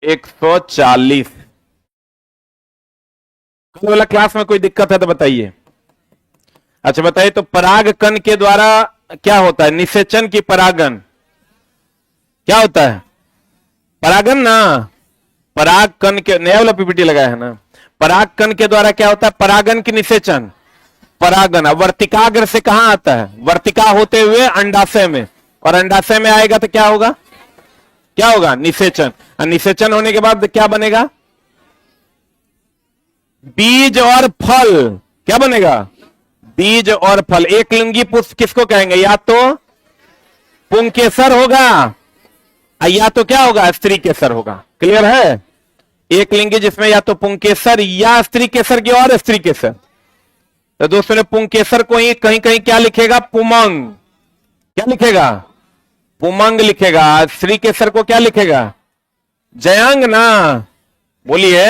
140। कल वाला क्लास में कोई दिक्कत है तो बताइए। अच्छा बताइए, तो पराग कण के द्वारा क्या होता है? निषेचन की परागन क्या होता है? परागन ना। पराग कण के, नया वाला पीपीटी लगाया है ना। पराग कण के द्वारा क्या होता है? परागन की निषेचन, परागन। अब वर्तिकाग्र से कहां आता है? वर्तिका होते हुए अंडाशय में, और अंडाशय में आएगा तो क्या होगा? क्या होगा? निषेचन। और निषेचन होने के बाद क्या बनेगा? बीज और फल। क्या बनेगा? बीज और फल। एक लिंगी पुष्प किसको कहेंगे? या तो पुंकेसर होगा, या तो क्या होगा? स्त्री केसर होगा। क्लियर है? एक लिंगी जिसमें या तो पुंकेसर या स्त्री केसर की, और स्त्री केसर। तो दोस्तों ने पुंकेसर को ही कहीं कहीं क्या लिखेगा? पुमंग। क्या लिखेगा? पुमंग लिखेगा। स्त्री केसर को क्या लिखेगा? जयांग ना। बोलिए।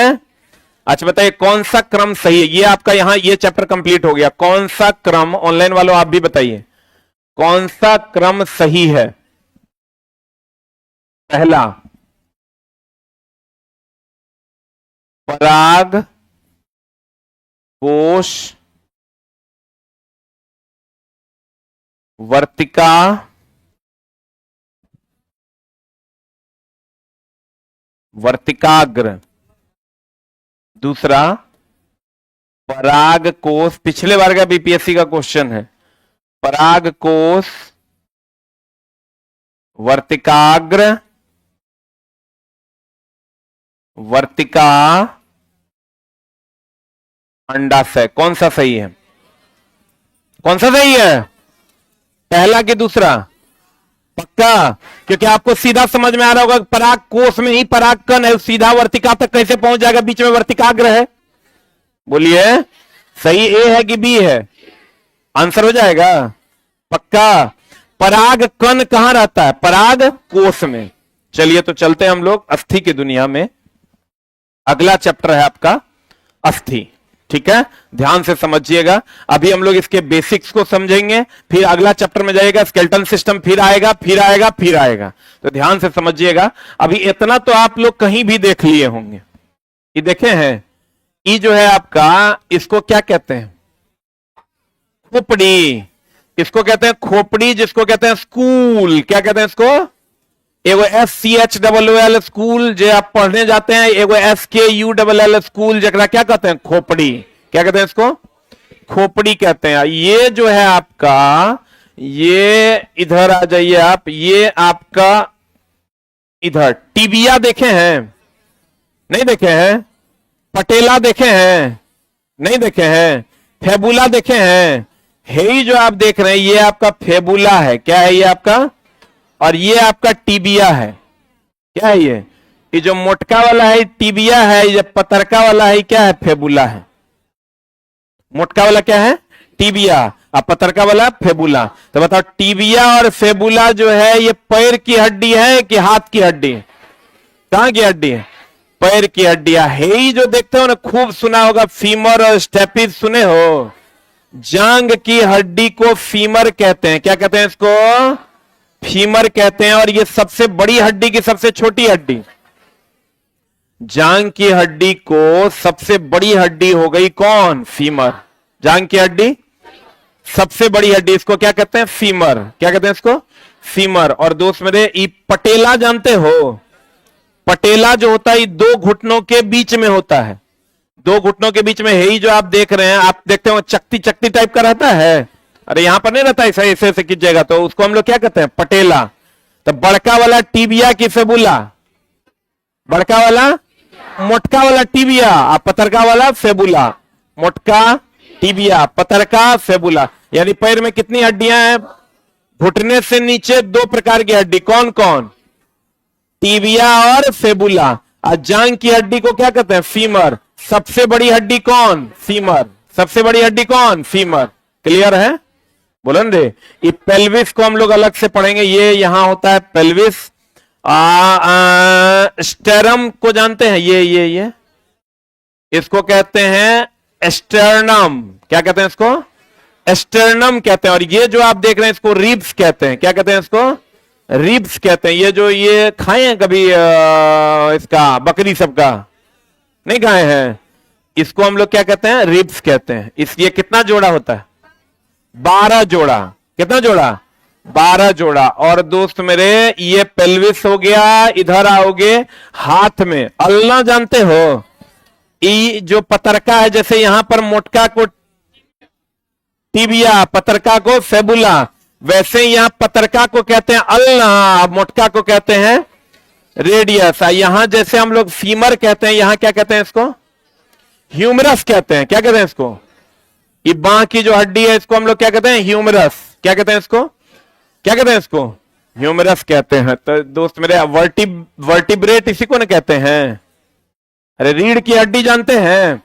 अच्छा बताइए, कौन सा क्रम सही है? ये आपका यहां ये चैप्टर कंप्लीट हो गया। कौन सा क्रम, ऑनलाइन वालों आप भी बताइए, कौन सा क्रम सही है? पहला, पराग कोश वर्तिका वर्तिकाग्र। दूसरा, पराग कोश, पिछले बार का बीपीएससी का क्वेश्चन है। पराग कोश वर्तिकाग्र वर्तिका अंडाशय। कौन सा सही है? कौन सा सही है? पहला कि दूसरा? पक्का? क्योंकि आपको सीधा समझ में आ रहा होगा, पराग कोश में ही पराग कण है, सीधा वर्तिका तक कैसे पहुंच जाएगा? बीच में वर्तिकाग्र है। बोलिए, सही ए है कि बी है? आंसर हो जाएगा पक्का। पराग कण कहां रहता है? पराग कोश में। चलिए तो चलते हैं हम लोग अस्थि की दुनिया में। अगला चैप्टर है आपका अस्थि। ठीक है, ध्यान से समझिएगा। अभी हम लोग इसके बेसिक्स को समझेंगे, फिर अगला चैप्टर में जाएगा स्केलेटल सिस्टम, फिर आएगा फिर आएगा फिर आएगा। तो ध्यान से समझिएगा। अभी इतना तो आप लोग कहीं भी देख लिए होंगे। ये देखे हैं, ये जो है आपका, इसको क्या कहते हैं? खोपड़ी। इसको कहते हैं खोपड़ी, जिसको कहते हैं स्कूल। क्या कहते हैं इसको? एगो SCHOOL स्कूल जो आप पढ़ने जाते हैं, एगो SKULL स्कूल जरा क्या कहते हैं? खोपड़ी। क्या कहते हैं इसको? खोपड़ी कहते हैं। ये जो है आपका, ये इधर आ जाइए आप, ये आपका इधर टिबिया देखे हैं? नहीं देखे हैं? पटेला देखे हैं? नहीं देखे हैं? फेबुला देखे हैं? हे जो आप देख रहे हैं, ये आपका फेबुला है। क्या है ये आपका? और ये आपका टिबिया है। क्या है ये जो मोटका वाला है टिबिया है, ये पतरका वाला है क्या है? फेबुला है। मोटका वाला क्या है? टिबिया, और पतरका वाला फेबुला। तो बताओ, टिबिया और फेबुला जो है, ये पैर की हड्डी है कि हाथ की हड्डी? कहां की हड्डी है? पैर की हड्डियां है। जो देखते हो ना, खूब सुना होगा फीमर और स्टेपिस, सुने हो? जांग की हड्डी को फीमर कहते हैं। क्या कहते हैं इसको? फीमर कहते हैं। और ये सबसे बड़ी हड्डी की सबसे छोटी हड्डी, जांग की हड्डी को सबसे बड़ी हड्डी हो गई कौन? फीमर। जांग की हड्डी सबसे बड़ी हड्डी, इसको क्या कहते हैं? फीमर। क्या कहते हैं इसको? फीमर। और दोस्त मेरे, ये पटेला जानते हो? पटेला जो होता है, दो घुटनों के बीच में होता है। दो घुटनों के बीच में है ही जो आप देख रहे हैं, आप देखते हो चकती चकती टाइप का रहता है। अरे यहां पर नहीं रहता ऐसे ऐसे ऐसे खींचेगा, तो उसको हम लोग क्या कहते हैं? पटेला। तो बड़का वाला टिबिया की फेबुला, बड़का वाला मोटका वाला टिबिया, और पतरका वाला फेबुला। मोटका टिबिया, पतरका फेबुला। यानी पैर में कितनी हड्डियां हैं? घुटने से नीचे दो प्रकार की हड्डी। कौन कौन? टिबिया और फेबुला। और जांग की हड्डी को क्या कहते हैं? फीमर। सबसे बड़ी हड्डी कौन? फीमर। सबसे बड़ी हड्डी कौन? फीमर। क्लियर है? बोलन रे। ये पेल्विस को हम लोग अलग से पढ़ेंगे। ये यहां होता है पेल्विस। स्टेरम को जानते हैं? ये इसको कहते हैं स्टर्नम। क्या कहते हैं इसको? स्टर्नम कहते हैं। और ये जो आप देख रहे हैं, इसको रिब्स कहते हैं। क्या कहते हैं इसको? रिब्स कहते हैं। ये जो ये खाए हैं कभी इसका बकरी सब का? नहीं खाए हैं। इसको हम लोग क्या कहते हैं? रिब्स कहते हैं। ये कितना जोड़ा होता है? 12 जोड़ा। कितना जोड़ा? 12 जोड़ा। और दोस्त मेरे ये पेल्विस हो गया, इधर आओगे हाथ में अल्लाह जानते हो, ये जो पतरका है, जैसे यहां पर मोटका को टिबिया, पतरका को फेबुला, वैसे यहां पतरका को कहते हैं अल्लाह, मोटका को कहते हैं रेडियस। यहां जैसे हम लोग फीमर कहते हैं, यहां क्या कहते हैं इसको? ह्यूमरस कहते हैं। क्या कहते हैं इसको? ये बांह की जो हड्डी है इसको हम लोग क्या कहते हैं? ह्यूमरस। क्या कहते हैं इसको? क्या कहते हैं इसको? ह्यूमरस कहते हैं। तो दोस्त मेरे वर्टिब्रेट इसी को ना कहते हैं। अरे रीढ़ की हड्डी जानते हैं,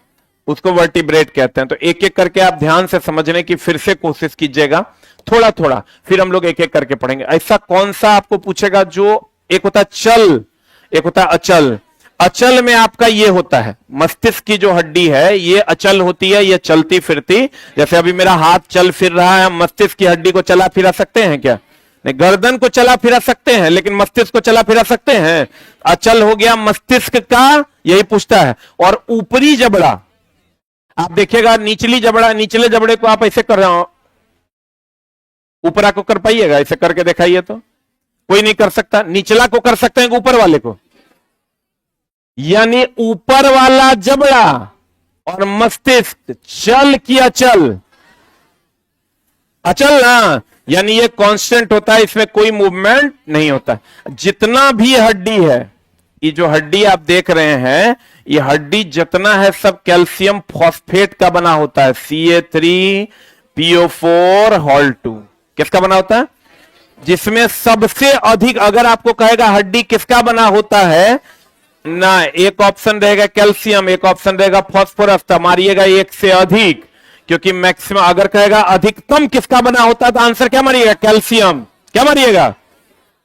उसको वर्टिब्रेट कहते हैं। तो एक एक करके आप ध्यान से समझने की फिर से कोशिश कीजिएगा, थोड़ा थोड़ा, फिर हम लोग एक एक करके पढ़ेंगे। ऐसा कौन सा आपको पूछेगा जो एक होता है चल, एक होता है अचल। अचल में आपका ये होता है मस्तिष्क की जो हड्डी है ये अचल होती है, ये चलती फिरती। जैसे अभी मेरा हाथ चल फिर रहा है, हम मस्तिष्क की हड्डी को चला फिरा सकते हैं क्या? नहीं। गर्दन को चला फिरा सकते हैं, लेकिन मस्तिष्क को चला फिरा सकते हैं? अचल हो गया मस्तिष्क का, यही पूछता है। और ऊपरी जबड़ा आप देखिएगा, निचली जबड़ा, निचले जबड़े को आप ऐसे कर रहे हो, ऊपरा को कर पाइएगा? ऐसे करके दिखाइए तो। कोई नहीं कर सकता। निचला को कर सकते हैं, ऊपर वाले को? यानी ऊपर वाला जबड़ा और मस्तिष्क चल की अचल, अचल ना, यानी ये कांस्टेंट होता है, इसमें कोई मूवमेंट नहीं होता। जितना भी हड्डी है, ये जो हड्डी आप देख रहे हैं, ये हड्डी जितना है सब कैल्शियम फॉस्फेट का बना होता है। CA3PO4 हॉल 2 किसका बना होता है? जिसमें सबसे अधिक, अगर आपको कहेगा हड्डी किसका बना होता है ना, एक ऑप्शन रहेगा कैल्शियम, एक ऑप्शन रहेगा फास्फोरस, तो मारिएगा एक से अधिक, क्योंकि मैक्सिमम अगर कहेगा अधिकतम किसका बना होता है तो आंसर क्या मारिएगा? कैल्शियम। क्या मारिएगा?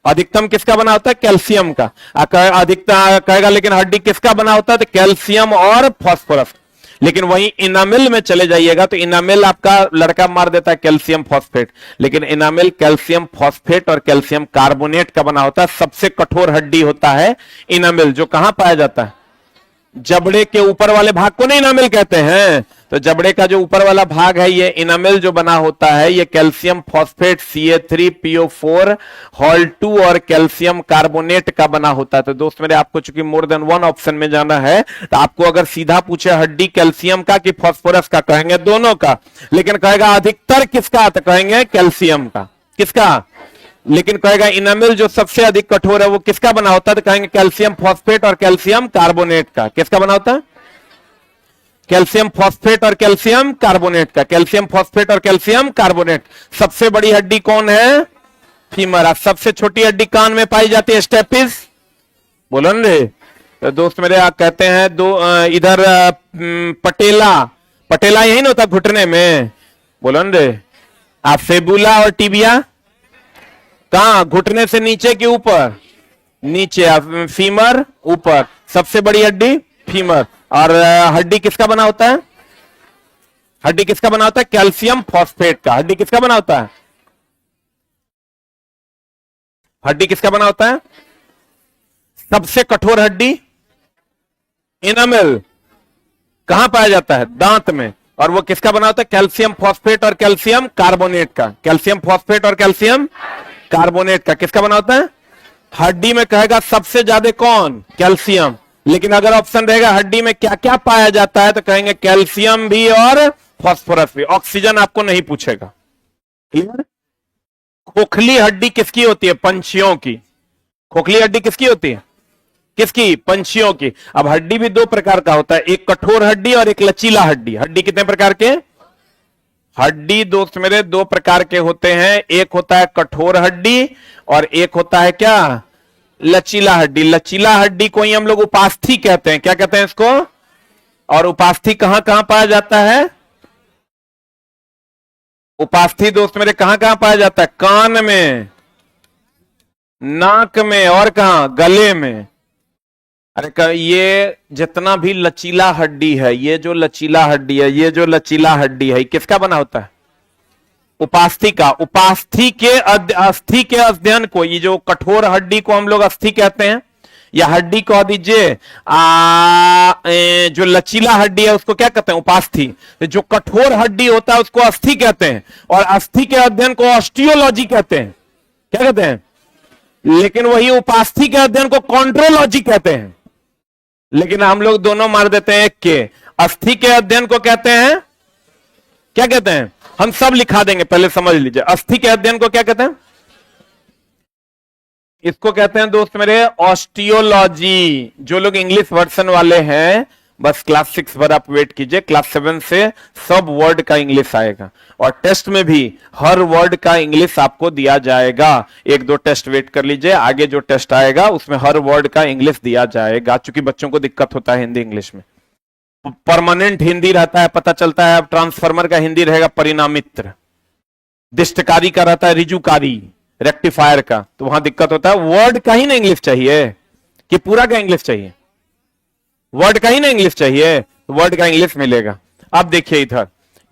अधिकतम किसका बना होता है? कैल्शियम का। अधिकतम कहेगा लेकिन हड्डी किसका बना होता है तो कैल्शियम और फास्फोरस। लेकिन वहीं इनामिल में चले जाइएगा तो इनामिल आपका लड़का मार देता है कैल्शियम फॉस्फेट, लेकिन इनामिल कैल्शियम फॉस्फेट और कैल्शियम कार्बोनेट का बना होता है। सबसे कठोर हड्डी होता है इनामिल, जो कहां पाया जाता है? जबड़े के ऊपर वाले भाग को नहीं इनामिल कहते हैं। तो जबड़े का जो ऊपर वाला भाग है ये इनामिल जो बना होता है, ये कैल्शियम फॉस्फेट CA3PO4 हॉल 2 और कैल्शियम कार्बोनेट का बना होता है। तो दोस्त मेरे, आपको चूंकि मोर देन वन ऑप्शन में जाना है, तो आपको अगर सीधा पूछे हड्डी कैल्शियम का कि फॉस्फोरस का, कहेंगे दोनों का। लेकिन कहेगा अधिकतर किसका, तो कहेंगे कैल्शियम का। किसका? लेकिन कहेगा इनामिल जो सबसे अधिक कठोर है वो किसका बना होता है, तो कहेंगे कैल्शियम फॉस्फेट और कैल्शियम कार्बोनेट का। किसका बना होता है? कैल्शियम फॉस्फेट और कैल्शियम कार्बोनेट का। कैल्शियम फॉस्फेट और कैल्शियम कार्बोनेट। सबसे बड़ी हड्डी कौन है? फीमर। सबसे छोटी हड्डी कान में पाई जाती है, स्टेपिस। बोलो न रे। तो दोस्त मेरे, आप कहते हैं दो इधर पटेला, पटेला यही ना होता घुटने में? बोलो न रे। आप फेबुला और टिबिया कहां? घुटने से नीचे के ऊपर? नीचे। फीमर ऊपर। सबसे बड़ी हड्डी फीमर। और हड्डी किसका बना होता है? हड्डी किसका बना होता है? कैल्शियम फॉस्फेट का। हड्डी किसका बना होता है? हड्डी किसका बना होता है? सबसे कठोर हड्डी इनामिल। कहां पाया जाता है? दांत में। और वो किसका बना होता है? कैल्शियम फॉस्फेट और कैल्शियम कार्बोनेट का। कैल्शियम फॉस्फेट और कैल्शियम कार्बोनेट का। किसका बना होता है? हड्डी में कहेगा सबसे ज्यादा कौन? कैल्शियम। लेकिन अगर ऑप्शन रहेगा हड्डी में क्या क्या पाया जाता है, तो कहेंगे कैल्शियम भी और फास्फोरस भी। ऑक्सीजन आपको नहीं पूछेगा। क्लियर? खोखली हड्डी किसकी होती है? पंछियों की। खोखली हड्डी किसकी होती है? किसकी? पंछियों की। अब हड्डी भी दो प्रकार का होता है, एक कठोर हड्डी और एक लचीला हड्डी। हड्डी कितने प्रकार के? हड्डी दोस्त मेरे दो प्रकार के होते हैं, एक होता है कठोर हड्डी और एक होता है क्या? लचीला हड्डी। लचीला हड्डी को ही हम लोग उपास्थि कहते हैं। क्या कहते हैं इसको? और उपास्थि कहां कहां पाया जाता है? उपास्थि दोस्त मेरे कहां कहां पाया जाता है? कान में, नाक में और कहां? गले में। अरे ये जितना भी लचीला हड्डी है, ये जो लचीला हड्डी है, ये जो लचीला हड्डी है, किसका बना होता है? उपास्थि का, उपास्थि के अस्थि के अध्ययन को, ये जो कठोर हड्डी को हम लोग अस्थि कहते हैं, या हड्डी कह दीजिए, जो लचीला हड्डी है उसको क्या कहते हैं, उपास्थि। जो कठोर हड्डी होता है उसको अस्थि कहते हैं, और अस्थि के अध्ययन को ऑस्टियोलॉजी कहते हैं। क्या कहते हैं? लेकिन वही उपास्थि के अध्ययन को कॉन्ड्रोलॉजी कहते हैं। लेकिन हम लोग दोनों मार देते हैं एक के। अस्थि के अध्ययन को कहते हैं, क्या कहते हैं? हम सब लिखा देंगे, पहले समझ लीजिए। अस्थि के अध्ययन को क्या कहते हैं? इसको कहते हैं दोस्त मेरे ऑस्टियोलॉजी। जो लोग इंग्लिश वर्जन वाले हैं, बस क्लास 6 पर आप वेट कीजिए, क्लास 7 से सब वर्ड का इंग्लिश आएगा, और टेस्ट में भी हर वर्ड का इंग्लिश आपको दिया जाएगा। एक दो टेस्ट वेट कर लीजिए, आगे जो टेस्ट आएगा उसमें हर वर्ड का इंग्लिश दिया जाएगा, क्योंकि बच्चों को दिक्कत होता है हिंदी इंग्लिश में। परमानेंट हिंदी रहता है, पता चलता है। अब ट्रांसफार्मर का हिंदी रहेगा परिणामित्र, दिष्टकारी का रहता है रिजुकारी, रेक्टिफायर का, तो वहां दिक्कत होता है। वर्ड का ही ना इंग्लिश चाहिए कि पूरा का इंग्लिश चाहिए? वर्ड का ही ना इंग्लिश चाहिए, वर्ड का इंग्लिश मिलेगा। अब देखिए इधर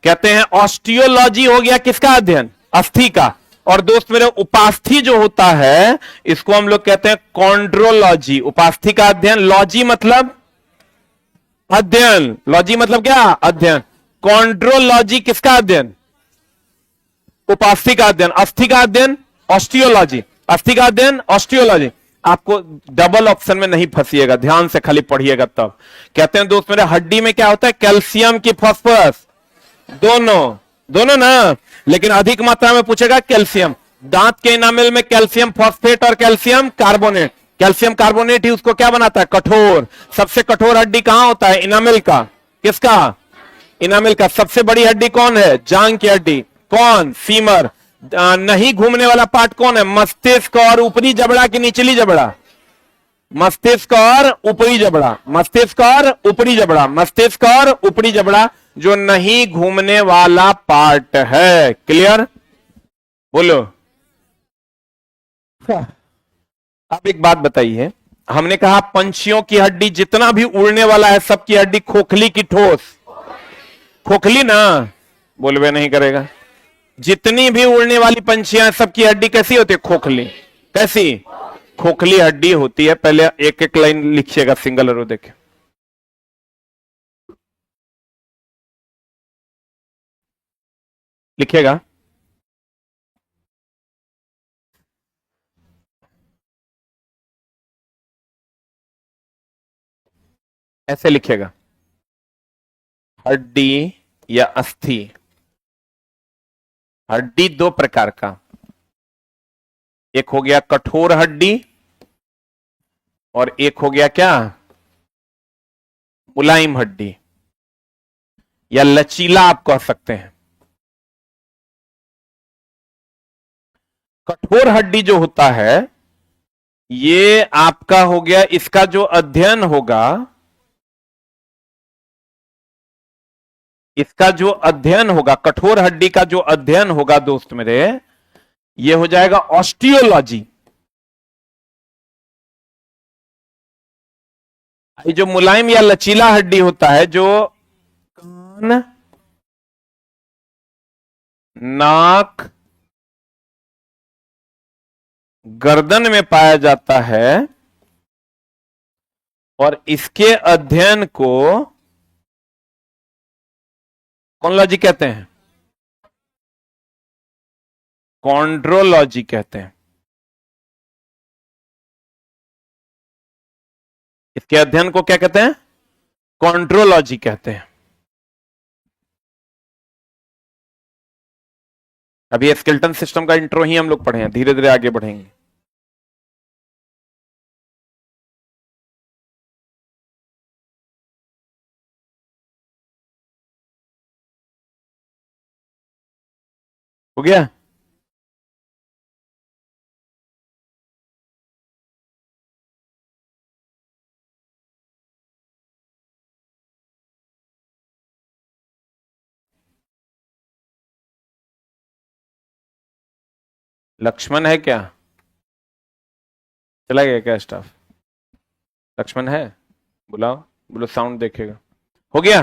कहते हैं ऑस्टियोलॉजी हो गया किसका अध्ययन? अस्थि का। और दोस्त मेरे उपास्थि जो होता है इसको हम लोग कहते हैं कॉन्ड्रोलॉजी। उपास्थि का अध्ययन, लॉजी मतलब अध्ययन, लॉजी मतलब क्या? अध्ययन। कॉन्ड्रोलॉजी किसका अध्ययन? उपास्थि का अध्ययन। अस्थि का अध्ययन ऑस्टियोलॉजी। अस्थि का अध्ययन ऑस्टियोलॉजी। आपको डबल ऑप्शन में नहीं फंसिएगा, ध्यान से खाली पढ़िएगा। तब कहते हैं दोस्त मेरे हड्डी में क्या होता है? कैल्शियम की फास्फोरस, दोनों दोनों ना, लेकिन अधिक मात्रा में पूछेगा कैल्शियम। दांत के इनामेल में कैल्शियम फॉस्फेट और कैल्शियम कार्बोनेट। कैल्शियम कार्बोनेट ही उसको क्या बनाता है? कठोर। सबसे कठोर हड्डी कहां होता है? इनामेल का। किसका? इनामेल का। सबसे बड़ी हड्डी कौन है? जांग की हड्डी। कौन? फीमर। नहीं घूमने वाला पार्ट कौन है? मस्तिष्क और ऊपरी जबड़ा की निचली जबड़ा? मस्तिष्क और ऊपरी जबड़ा। मस्तिष्क और ऊपरी जबड़ा। मस्तिष्क और ऊपरी जबड़ा जो नहीं घूमने वाला पार्ट है। क्लियर? बोलो। अब एक बात बताइए, हमने कहा पंछियों की हड्डी जितना भी उड़ने वाला है सबकी हड्डी खोखली की ठोस? खोखली ना, बोलवे नहीं करेगा। जितनी भी उड़ने वाली पंछियां सबकी हड्डी कैसी होती है? खोखली। कैसी? खोखली हड्डी होती है। पहले एक एक लाइन लिखिएगा, सिंगल रो देखे। लिखिएगा, ऐसे लिखिएगा, हड्डी या अस्थि। हड्डी दो प्रकार का, एक हो गया कठोर हड्डी और एक हो गया क्या? मुलायम हड्डी या लचीला आप कह सकते हैं। कठोर हड्डी जो होता है ये आपका हो गया, इसका जो अध्ययन होगा, इसका जो अध्ययन होगा, कठोर हड्डी का जो अध्ययन होगा दोस्त मेरे, ये हो जाएगा ऑस्टियोलॉजी। ये जो मुलायम या लचीला हड्डी होता है, जो कान, नाक, गर्दन में पाया जाता है, और इसके अध्ययन को कॉन्ड्रोलॉजी कहते हैं? कॉन्ड्रोलॉजी कहते हैं। इसके अध्ययन को क्या कहते हैं? कॉन्ड्रोलॉजी कहते हैं। अभी स्केलेटन सिस्टम का इंट्रो ही हम लोग पढ़े हैं, धीरे धीरे आगे बढ़ेंगे। हो गया? लक्ष्मण है क्या? चला गया क्या स्टाफ? लक्ष्मण है? बुलाओ, बोलो, साउंड देखेगा। हो गया?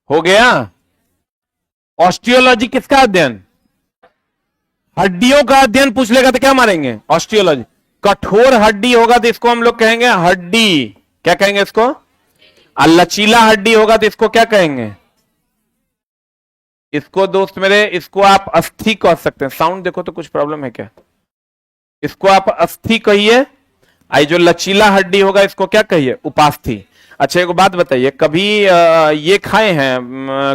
हो गया? ऑस्टियोलॉजी किसका अध्ययन? हड्डियों का अध्ययन पूछ लेगा तो क्या मारेंगे? ऑस्टियोलॉजी। कठोर हड्डी होगा तो इसको हम लोग कहेंगे हड्डी, क्या कहेंगे इसको? और लचीला हड्डी होगा तो इसको क्या कहेंगे? इसको दोस्त मेरे, इसको आप अस्थि कह सकते हैं। साउंड देखो तो कुछ प्रॉब्लम है क्या? इसको आप अस्थि कहिए। आई जो लचीला हड्डी होगा इसको क्या कहिए? उपास्थि। अच्छा एक बात बताइए, कभी ये खाए हैं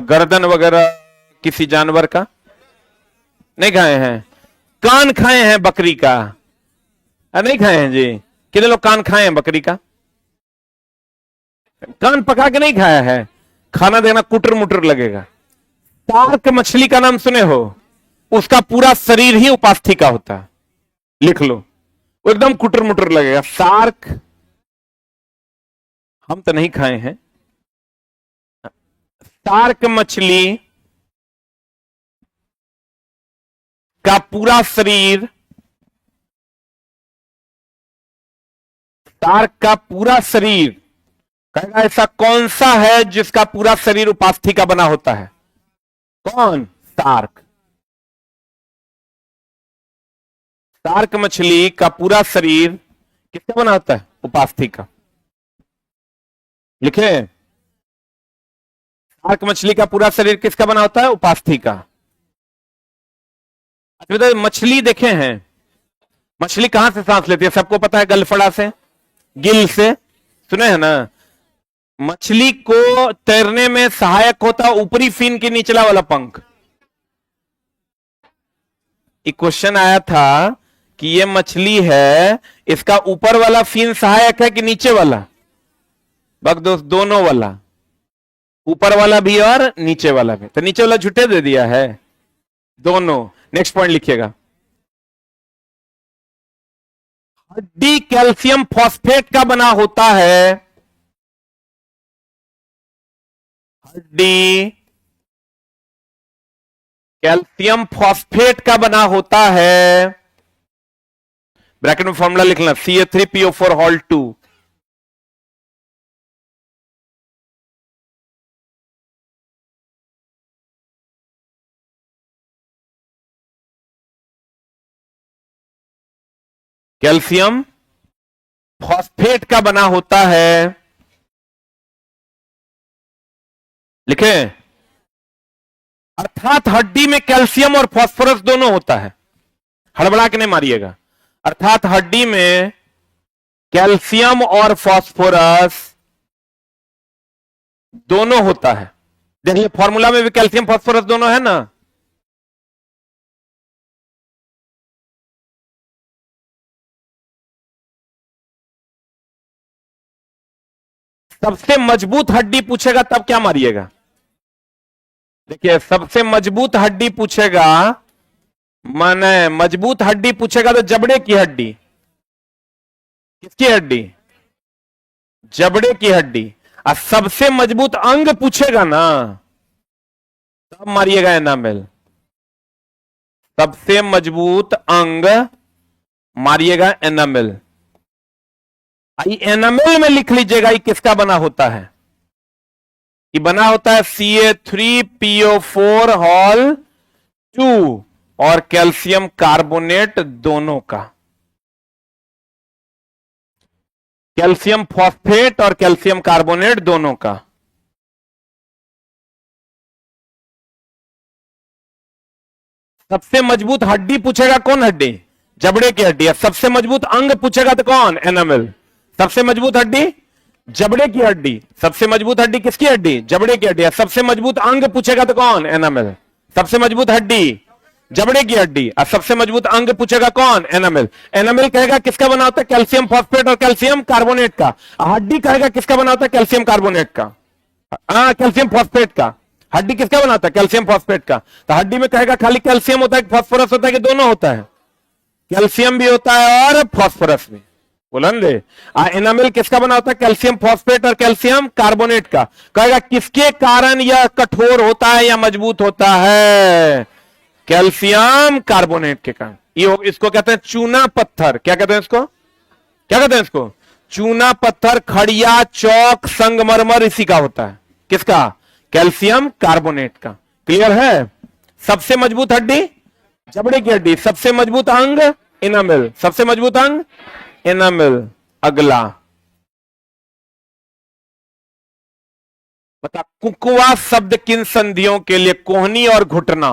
गर्दन वगैरह किसी जानवर का? नहीं खाए हैं। कान खाए हैं बकरी का? नहीं खाए हैं जी। कितने लोग कान खाए हैं बकरी का? कान पका के नहीं खाया है। खाना देना कुटर मुटर लगेगा। शार्क मछली का नाम सुने हो? उसका पूरा शरीर ही उपास्थि का होता है, लिख लो। वो एकदम कुटर मुटर लगेगा। शार्क हम तो नहीं खाए हैं। शार्क मछली का पूरा शरीर, शार्क का पूरा शरीर, कहेगा ऐसा कौन सा है जिसका पूरा शरीर उपास्थि का बना होता है? कौन? शार्क। शार्क मछली का पूरा शरीर किसका बना होता है? उपास्थि का। लिखे, शार्क मछली का पूरा शरीर किसका बना होता है? उपास्थि का। अच्छा मछली देखे हैं, मछली कहां से सांस लेती है? सबको पता है, गलफड़ा से, गिल से, सुने हैं ना? मछली को तैरने में सहायक होता ऊपरी फिन के निचला वाला पंख। एक क्वेश्चन आया था कि ये मछली है, इसका ऊपर वाला फिन सहायक है कि नीचे वाला? बक दोस्त दोनों वाला, ऊपर वाला भी और नीचे वाला भी। तो नीचे वाला झूठे दे दिया है, दोनों। नेक्स्ट पॉइंट लिखिएगा। हड्डी कैल्शियम फॉस्फेट का बना होता है। हड्डी कैल्शियम फॉस्फेट का बना होता है। ब्रैकेट में फॉर्मूला लिखना, CA3PO4 हॉल 2। कैल्शियम फॉस्फेट का बना होता है, लिखे, अर्थात हड्डी में कैल्शियम और फास्फोरस दोनों होता है। हड़बड़ा के नहीं मारिएगा। अर्थात हड्डी में कैल्शियम और फास्फोरस दोनों होता है। देखिए फॉर्मूला में भी कैल्शियम फास्फोरस दोनों है ना। सबसे मजबूत हड्डी पूछेगा तब क्या मारिएगा? देखिए सबसे मजबूत हड्डी पूछेगा, माने मजबूत हड्डी पूछेगा तो जबड़े की हड्डी। किसकी हड्डी? जबड़े की हड्डी। और सबसे मजबूत अंग पूछेगा ना तब मारिएगा एनामेल। सबसे मजबूत अंग मारिएगा एनामेल। एनामेल में लिख लीजिएगा ये किसका बना होता है? ये बना होता है CA3PO4 हॉल 2 और कैल्शियम कार्बोनेट दोनों का। कैल्शियम फॉस्फेट और कैल्शियम कार्बोनेट दोनों का। सबसे मजबूत हड्डी पूछेगा कौन हड्डी? जबड़े की हड्डी। सबसे मजबूत अंग पूछेगा तो कौन? एनामेल। सबसे मजबूत हड्डी जबड़े की हड्डी। सबसे मजबूत हड्डी किसकी हड्डी? जबड़े की हड्डी। सबसे मजबूत अंग पूछेगा तो कौन? एनामेल। सबसे मजबूत हड्डी जबड़े की हड्डी और सबसे मजबूत अंग पूछेगा कौन? एनामेल। एनामेल कहेगा किसका बना होता है? कैल्शियम फॉस्फेट और कैल्शियम कार्बोनेट का। हड्डी कहेगा किसका बना होता है? कैल्शियम कार्बोनेट का, हाँ कैल्शियम फॉस्फेट का। हड्डी किसका बना होता है? कैल्शियम फॉस्फेट का। तो हड्डी में कहेगा खाली कैल्शियम होता है, फॉस्फोरस होता है कि दोनों होता है? कैल्शियम भी होता है और फॉस्फोरस भी। बुलंदे। एनामेल किसका बना होता है? कैल्शियम फॉस्फेट और कैल्शियम कार्बोनेट का। कहेगा किसके कारण यह कठोर होता है या मजबूत होता है? कैल्शियम कार्बोनेट के कारण। ये इसको कहते हैं चूना पत्थर। क्या कहते हैं इसको? क्या कहते हैं इसको? चूना पत्थर, खड़िया, चौक, संगमरमर इसी का होता है। किसका? कैल्शियम कार्बोनेट का। क्लियर है? सबसे मजबूत हड्डी जबड़े की हड्डी। सबसे मजबूत अंग इनामिल। सबसे मजबूत अंग इनामिल। अगला बता, कुकवा शब्द किन संधियों के लिए? कोहनी और घुटना।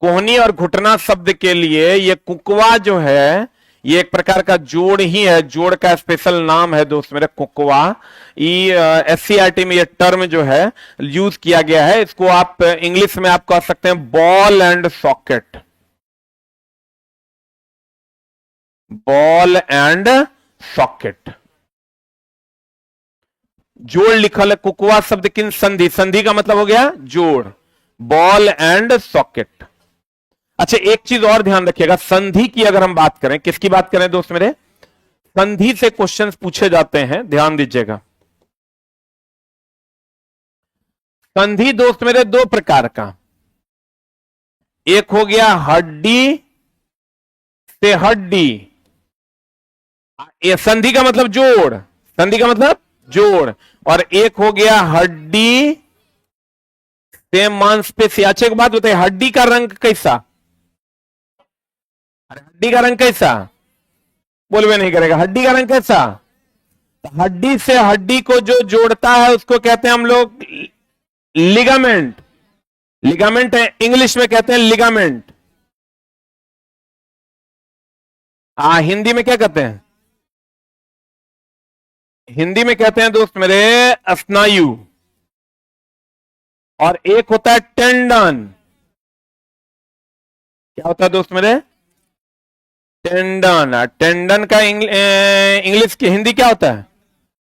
कोहनी और घुटना शब्द के लिए ये कुकवा जो है ये एक प्रकार का जोड़ ही है, जोड़ का स्पेशल नाम है दोस्त मेरे, कुकवा। एससीईआरटी में ये टर्म जो है यूज किया गया है। इसको आप इंग्लिश में आप कह सकते हैं ball and socket. Ball and socket. जोड़ लिखल है। कुकवा शब्द किन संधि? संधि का मतलब हो गया जोड़। Ball and socket. अच्छा, एक चीज और ध्यान रखिएगा, संधि की अगर हम बात करें, किसकी बात करें दोस्त मेरे? संधि से क्वेश्चंस पूछे जाते हैं, ध्यान दीजिएगा। संधि दोस्त मेरे दो प्रकार का, एक हो गया हड्डी से हड्डी। ये संधि का मतलब जोड़, संधि का मतलब जोड़। और एक हो गया हड्डी से मांसपेशी। अच्छा एक बात बताइए, हड्डी का रंग कैसा? अरे हड्डी का रंग कैसा? बोलवे नहीं करेगा। हड्डी का रंग कैसा? हड्डी से हड्डी को जो जोड़ता है उसको कहते हैं हम लोग लिगामेंट। लिगामेंट है, इंग्लिश में कहते हैं लिगामेंट। हिंदी में क्या कहते हैं? हिंदी में कहते हैं दोस्त मेरे स्नायु। और एक होता है टेंडन। क्या होता है दोस्त मेरे? टेंडन। टेंडन का इंग्लिश की हिंदी क्या होता है?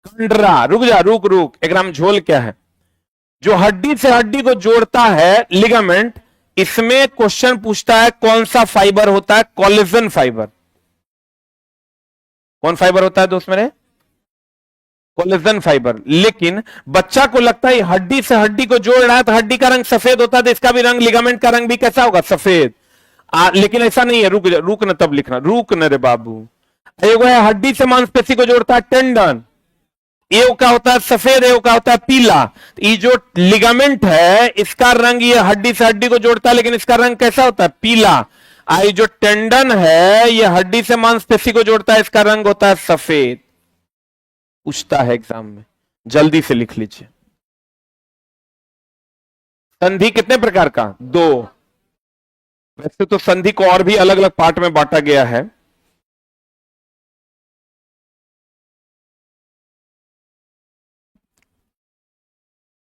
कंडरा। रुक जा, रुक रुक, एक राम झोल क्या है? जो हड्डी से हड्डी को जोड़ता है लिगामेंट, इसमें क्वेश्चन पूछता है कौन सा फाइबर होता है? Collagen fibre. कौन फाइबर होता है दोस्त मेरे? Collagen fibre. लेकिन बच्चा को लगता है हड्डी से हड्डी को जोड़ रहा है तो हड्डी का रंग सफेद होता है, तो इसका भी रंग, लिगामेंट का रंग भी कैसा होगा? सफेद। लेकिन ऐसा नहीं है। रुक न तब लिखना, रुक न रे बाबू। एक है हड्डी से मांसपेशी को जोड़ता है टेंडन, ये का होता है सफेद, ये का होता है पीला। ये जो लिगामेंट है इसका रंग, ये हड्डी से हड्डी को जोड़ता है लेकिन इसका रंग कैसा होता है? पीला। आई जो टेंडन है ये हड्डी से मांसपेशी को जोड़ता है, इसका रंग होता है सफेद। पूछता है एग्जाम में, जल्दी से लिख लीजिए। संधि कितने प्रकार का? दो। वैसे तो संधि को और भी अलग अलग पार्ट में बांटा गया है।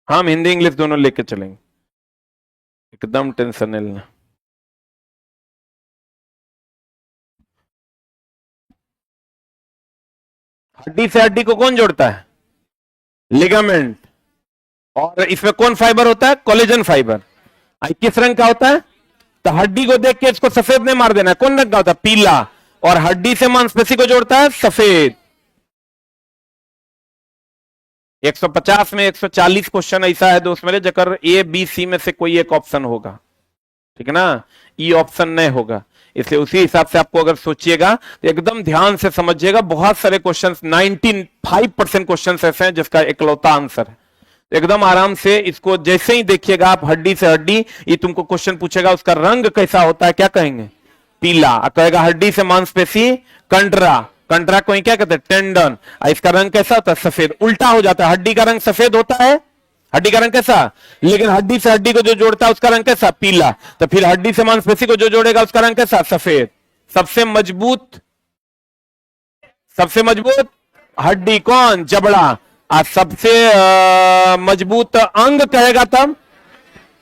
हम हिंदी इंग्लिश दोनों लेके चलेंगे, एकदम टेंशन नहीं लेना। हड्डी से हड्डी को कौन जोड़ता है? लिगामेंट। और इसमें कौन फाइबर होता है? Collagen fibre. किस रंग का होता है? तो हड्डी को देख के इसको सफेद नहीं मार देना, कौन रंग का होता है? पीला। और हड्डी से मांसपेशी को जोड़ता है सफेद। 150 में 140 क्वेश्चन ऐसा है दोस्त मेरे जकर ए बी सी में से कोई एक ऑप्शन होगा, ठीक है ना? ई ऑप्शन नहीं होगा। इसलिए उसी हिसाब से आपको अगर सोचिएगा तो एकदम ध्यान से समझिएगा। बहुत सारे क्वेश्चंस, 95% क्वेश्चंस ऐसे हैं जिसका इकलौता आंसर है। एकदम आराम से इसको जैसे ही देखिएगा आप, हड्डी से हड्डी, ये तुमको क्वेश्चन पूछेगा उसका रंग कैसा होता है, क्या कहेंगे? पीला। कहेगा हड्डी से मांसपेशी कंडरा, कंडरा को क्या कहते हैं? टेंडन। इसका रंग कैसा होता है? सफेद। उल्टा हो जाता है, हड्डी का रंग सफेद होता है, हड्डी का रंग कैसा? लेकिन हड्डी से हड्डी को जो जोड़ता है उसका रंग कैसा? पीला। तो फिर हड्डी से मांसपेशी को जो जोड़ेगा उसका रंग कैसा? सफेद। सबसे मजबूत, सबसे मजबूत हड्डी कौन? जबड़ा। सबसे मजबूत अंग कहेगा तब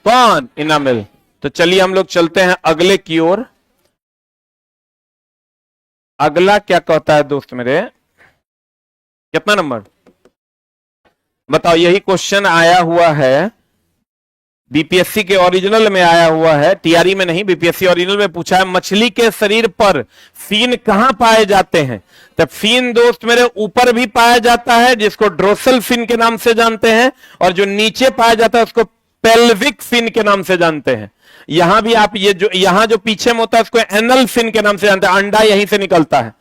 कौन? इनामिल। तो चलिए हम लोग चलते हैं अगले की ओर। अगला क्या कहता है दोस्त मेरे? कितना नंबर बताओ? यही क्वेश्चन आया हुआ है बीपीएससी के ओरिजिनल में, आया हुआ है टीआरई में नहीं, बीपीएससी ओरिजिनल में पूछा है मछली के शरीर पर फिन कहां पाए जाते हैं? तो फिन दोस्त मेरे ऊपर भी पाया जाता है जिसको ड्रोसल फिन के नाम से जानते हैं, और जो नीचे पाया जाता है उसको पेल्विक फिन के नाम से जानते हैं। यहां भी आप ये जो यहां जो पीछे में होता है उसको एनल फिन के नाम से जानते हैं, अंडा यहीं से निकलता है।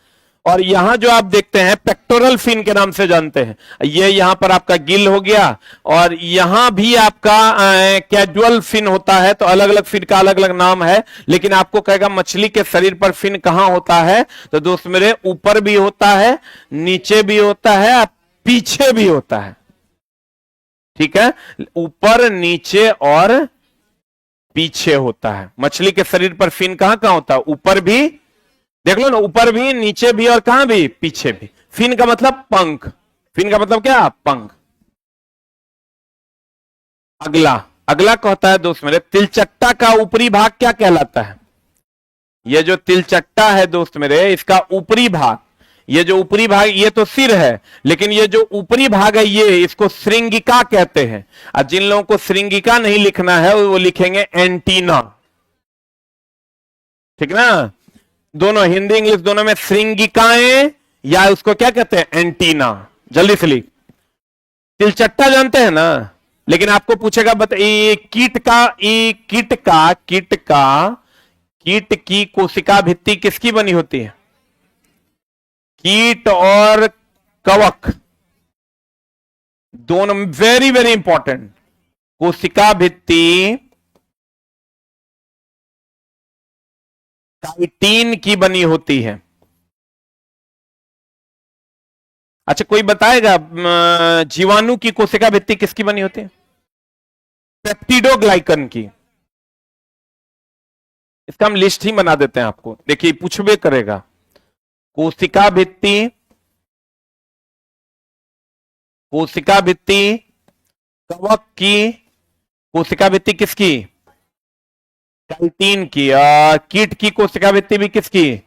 और यहां जो आप देखते हैं पेक्टोरल फिन के नाम से जानते हैं, ये यहां पर आपका गिल हो गया, और यहां भी आपका कैजुअल फिन होता है। तो अलग अलग फिन का अलग अलग नाम है, लेकिन आपको कहेगा मछली के शरीर पर फिन कहां होता है, तो दोस्त मेरे ऊपर भी होता है, नीचे भी होता है, पीछे भी होता है। ठीक है, ऊपर, नीचे और पीछे होता है। मछली के शरीर पर फिन कहां कहां होता है? ऊपर भी, देख लो ना, ऊपर भी, नीचे भी और कहां भी? पीछे भी। फिन का मतलब पंख। फिन का मतलब क्या? पंख। अगला अगला कहता है दोस्त मेरे, तिलचट्टा का ऊपरी भाग क्या कहलाता है? ये जो तिलचट्टा है दोस्त मेरे, इसका ऊपरी भाग, ये जो ऊपरी भाग, ये तो सिर है, लेकिन ये जो ऊपरी भाग है, ये इसको श्रृंगिका कहते हैं। और जिन लोगों को श्रृंगिका नहीं लिखना है वो लिखेंगे एंटीना। ठीक ना? दोनों, हिंदी इंग्लिश दोनों में श्रृंगिकाएं, या उसको क्या कहते हैं? एंटीना। जल्दी से लिख। तिलचट्टा जानते हैं ना, लेकिन आपको पूछेगा बताइए कीट की कोशिका भित्ति किसकी बनी होती है? कीट और कवक दोनों, वेरी वेरी इंपॉर्टेंट। कोशिका भित्ति काइटिन की बनी होती है। अच्छा, कोई बताएगा जीवाणु की कोशिका भित्ति किसकी बनी होती है? पेप्टिडोग्लाइकन की। इसका हम लिस्ट ही बना देते हैं आपको, देखिए पूछबे करेगा। कोशिका भित्ति, कोशिका भित्ति कवक की, कोशिका भित्ति किसकी? काइटिन की। कीट की कोशिका भित्ति भी किसकी?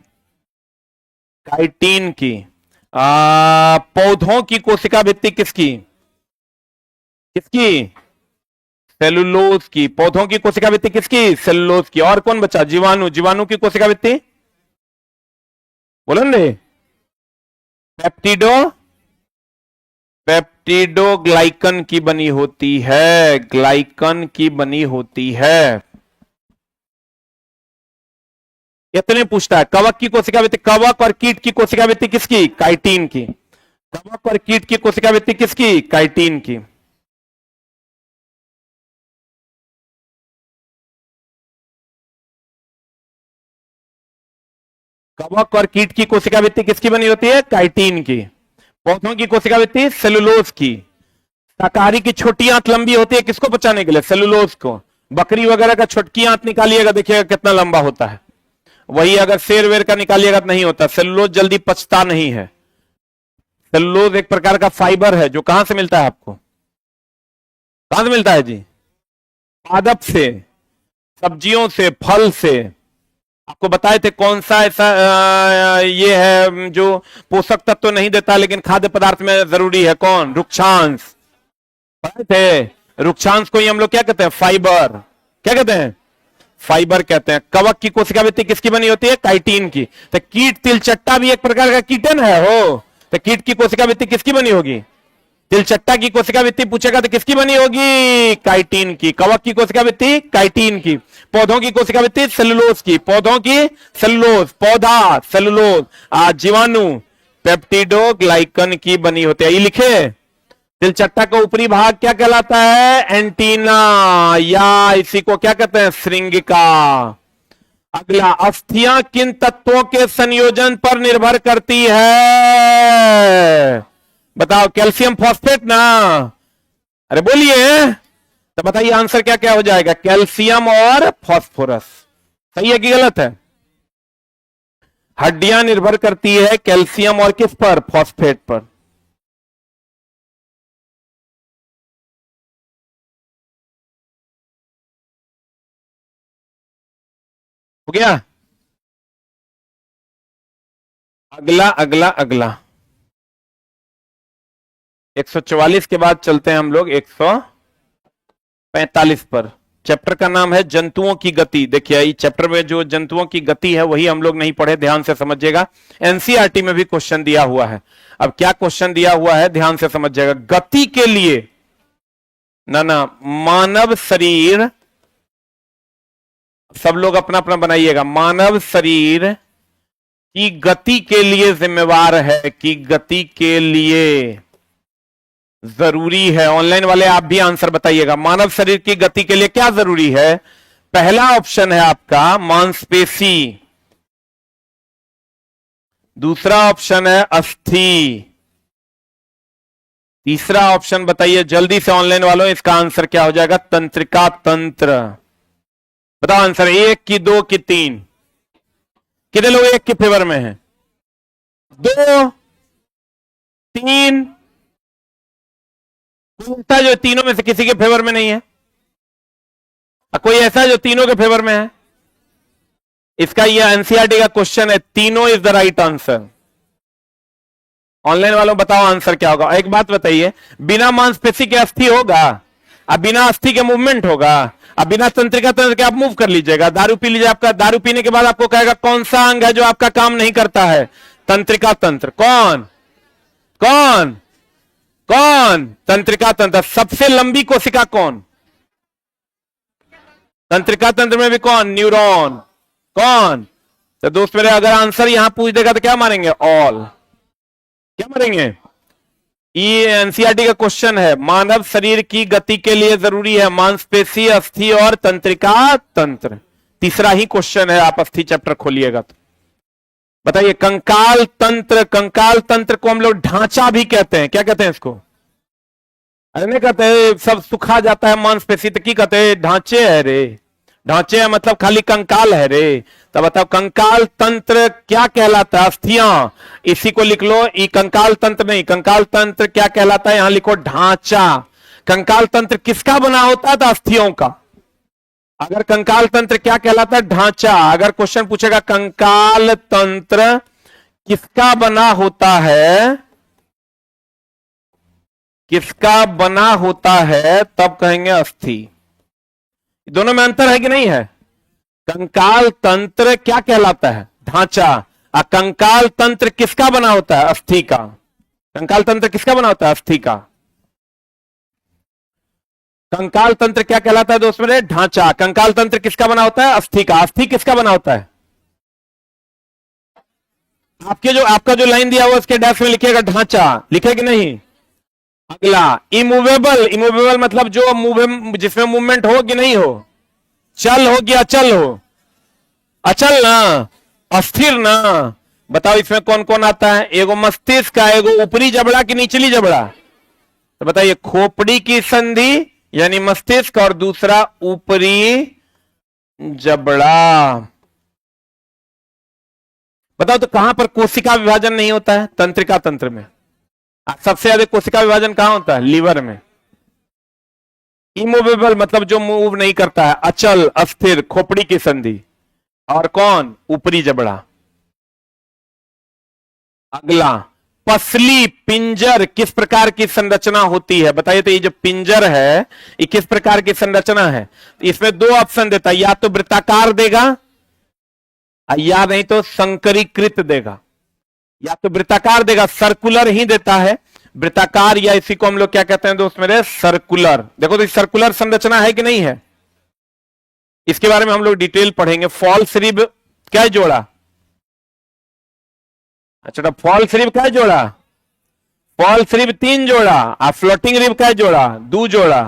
काइटिन की। पौधों की कोशिका भित्ति किसकी? किसकी? सेलुलोज की। पौधों की कोशिका भित्ति किसकी? सेलुलोज की। और कौन बचा? जीवाणु। जीवाणु की कोशिका भित्ति बोलो ने, पेप्टिडोग्लाइकन की बनी होती है, ग्लाइकन की बनी होती है। इतने पूछता है। कवक की कोशिका भित्ति, कवक और कीट की कोशिका भित्ति किसकी? काइटिन की। कवक और कीट की कोशिका भित्ति किसकी? काइटिन की। कवक और कीट की कोशिका भित्ति किसकी बनी होती है? काइटिन की। पौधों की कोशिका भित्ति सेलुलोज की। शाकाहारी की छोटी आंत लंबी होती है किसको बचाने के लिए? सेलुलोज को। बकरी वगैरह का छोटकी आंत निकालिएगा, देखिएगा कितना लंबा होता है। वही अगर शेर वेर का निकालिएगा तो नहीं होता। सेलुलोज जल्दी पचता नहीं है। सेलुलोज एक प्रकार का फाइबर है जो कहां से मिलता है आपको? कहां से मिलता है जी? पादप से, सब्जियों से, फल से। आपको बताए थे कौन सा ऐसा ये है जो पोषक तत्व तो नहीं देता लेकिन खाद्य पदार्थ में जरूरी है? कौन? रुक्षांश। बताए थे। रुक्षांश को ही हम लोग क्या कहते हैं? फाइबर। क्या कहते हैं? फाइबर कहते हैं। कवक की कोशिका भित्ति किसकी बनी होती है? काइटिन की। तो कीट, तिलचट्टा भी एक प्रकार का कीटन है हो, तो कीट की कोशिका भित्ति किसकी बनी होगी? तिलचट्टा की कोशिका भित्ति पूछेगा तो किसकी बनी होगी? काइटिन की। कवक की कोशिका भित्ति काइटिन की। पौधों की कोशिका भित्ति सेलुलोज की। पौधों की सेलुलोज, पौधा सेलुलोज। जीवाणु पेप्टिडोग्लाइकन की बनी होती है। ये लिखे। तिलचट्टा का ऊपरी भाग क्या कहलाता है? एंटीना, या इसी को क्या कहते हैं? श्रृंगिका। अगला, अस्थियां किन तत्वों के संयोजन पर निर्भर करती है? बताओ। कैल्शियम फॉस्फेट ना? अरे बोलिए, तो बताइए आंसर क्या क्या हो जाएगा? कैल्शियम और फास्फोरस। सही है कि गलत है? हड्डियां निर्भर करती है कैल्शियम और किस पर? फॉस्फेट पर। हो गया? अगला अगला अगला 144 के बाद चलते हैं हम लोग 145 पर। चैप्टर का नाम है जंतुओं की गति। देखिए, इस चैप्टर में जो जंतुओं की गति है वही हम लोग नहीं पढ़े, ध्यान से समझिएगा। एनसीईआरटी में भी क्वेश्चन दिया हुआ है। अब क्या क्वेश्चन दिया हुआ है ध्यान से समझिएगा। गति के लिए ना मानव शरीर, सब लोग अपना अपना बनाइएगा। मानव शरीर की गति के लिए जिम्मेवार है, की गति के लिए जरूरी है। ऑनलाइन वाले आप भी आंसर बताइएगा। मानव शरीर की गति के लिए क्या जरूरी है? पहला ऑप्शन है आपका मांसपेशी, दूसरा ऑप्शन है अस्थि, तीसरा ऑप्शन बताइए जल्दी से ऑनलाइन वालों, इसका आंसर क्या हो जाएगा? तंत्रिका तंत्र। बताओ आंसर, एक की, दो की, तीन? कितने लोग एक के फेवर में हैं? दो, तीन? कोई ऐसा जो तीनों में से किसी के फेवर में नहीं है? कोई ऐसा जो तीनों के फेवर में है? इसका यह एनसीईआरटी का क्वेश्चन है, तीनों is the right answer. Online वालों बताओ आंसर क्या होगा। एक बात बताइए, बिना मांसपेशी के अस्थि होगा? अब बिना अस्थि के मूवमेंट होगा? अब बिना तंत्रिका तंत्र के आप मूव कर लीजिएगा। दारू पी लीजिए, आपका दारू पीने के बाद आपको कहेगा कौन सा अंग है जो आपका काम नहीं करता है? तंत्रिका तंत्र। कौन कौन कौन? तंत्रिका तंत्र। सबसे लंबी कोशिका कौन? तंत्रिका तंत्र में भी कौन? न्यूरॉन। कौन? तो दोस्त मेरे, अगर आंसर यहां पूछ देगा तो क्या मानेंगे? ऑल। क्या मानेंगे? ये एनसीईआरटी का क्वेश्चन है, मानव शरीर की गति के लिए जरूरी है मांसपेशी, अस्थि और तंत्रिका तंत्र। तीसरा ही क्वेश्चन है, आप अस्थि चैप्टर खोलिएगा तो बताइए। कंकाल तंत्र, कंकाल तंत्र को हम लोग ढांचा भी कहते हैं। क्या कहते हैं इसको? अरे नहीं कहते सब सुखा जाता है मांसपेशी तो की कहते हैं? ढांचे है रे, ढांचे है मतलब खाली कंकाल है रे। तो बताओ कंकाल तंत्र क्या कहलाता है? अस्थियां। इसी को लिख लो, ये कंकाल तंत्र नहीं, कंकाल तंत्र क्या कहलाता है? यहां लिखो ढांचा। कंकाल तंत्र किसका बना होता है? तो अस्थियों का। अगर कंकाल तंत्र क्या कहलाता है? ढांचा। अगर क्वेश्चन पूछेगा कंकाल तंत्र किसका बना होता है, किसका बना होता है, तब कहेंगे अस्थि। दोनों में अंतर है कि नहीं है? कंकाल तंत्र क्या कहलाता है? ढांचा। और कंकाल तंत्र किसका बना होता है? अस्थि का। कंकाल तंत्र किसका बना होता है? अस्थि का। कंकाल तंत्र क्या कहलाता है दोस्त मेरे? ढांचा। कंकाल तंत्र किसका बना होता है? अस्थि का। अस्थि किसका बना होता है? आपका जो लाइन दिया हुआ उसके डैश में लिखिएगा ढांचा, लिखे कि नहीं? अगला इमूवेबल। इमूवेबल मतलब जो मूव, जिसमें मूवमेंट हो कि नहीं हो? चल हो कि अचल हो? अचल ना, अस्थिर ना। बताओ इसमें कौन कौन आता है? एगो मस्तिष्क का, एगो ऊपरी जबड़ा की निचली जबड़ा? तो बताइए, खोपड़ी की संधि यानी मस्तिष्क और दूसरा ऊपरी जबड़ा। बताओ तो कहां पर कोशिका विभाजन नहीं होता है? तंत्रिका तंत्र में। सबसे ज्यादा कोशिका विभाजन कहां होता है? लीवर में। इमूवेबल मतलब जो मूव नहीं करता है, अचल, अस्थिर, खोपड़ी की संधि। और कौन? ऊपरी जबड़ा। अगला पसली, पिंजर किस प्रकार की संरचना होती है? बताइए तो ये जो पिंजर है ये किस प्रकार की संरचना है? इसमें दो ऑप्शन देता है, या तो वृत्ताकार देगा या नहीं तो संकरीकृत देगा। या तो वृत्ताकार देगा, सर्कुलर ही देता है, वृत्ताकार, या इसी को हम लोग क्या कहते हैं दोस्त मेरे? सर्कुलर। देखो तो सर्कुलर संरचना है कि नहीं है? इसके बारे में हम लोग डिटेल पढ़ेंगे। फॉल्स रिब क्या जोड़ा? अच्छा, फॉल्स रिब क्या जोड़ा? फॉल्स रिब 3 जोड़ा। और फ्लोटिंग रिब क्या जोड़ा? 2 जोड़ा।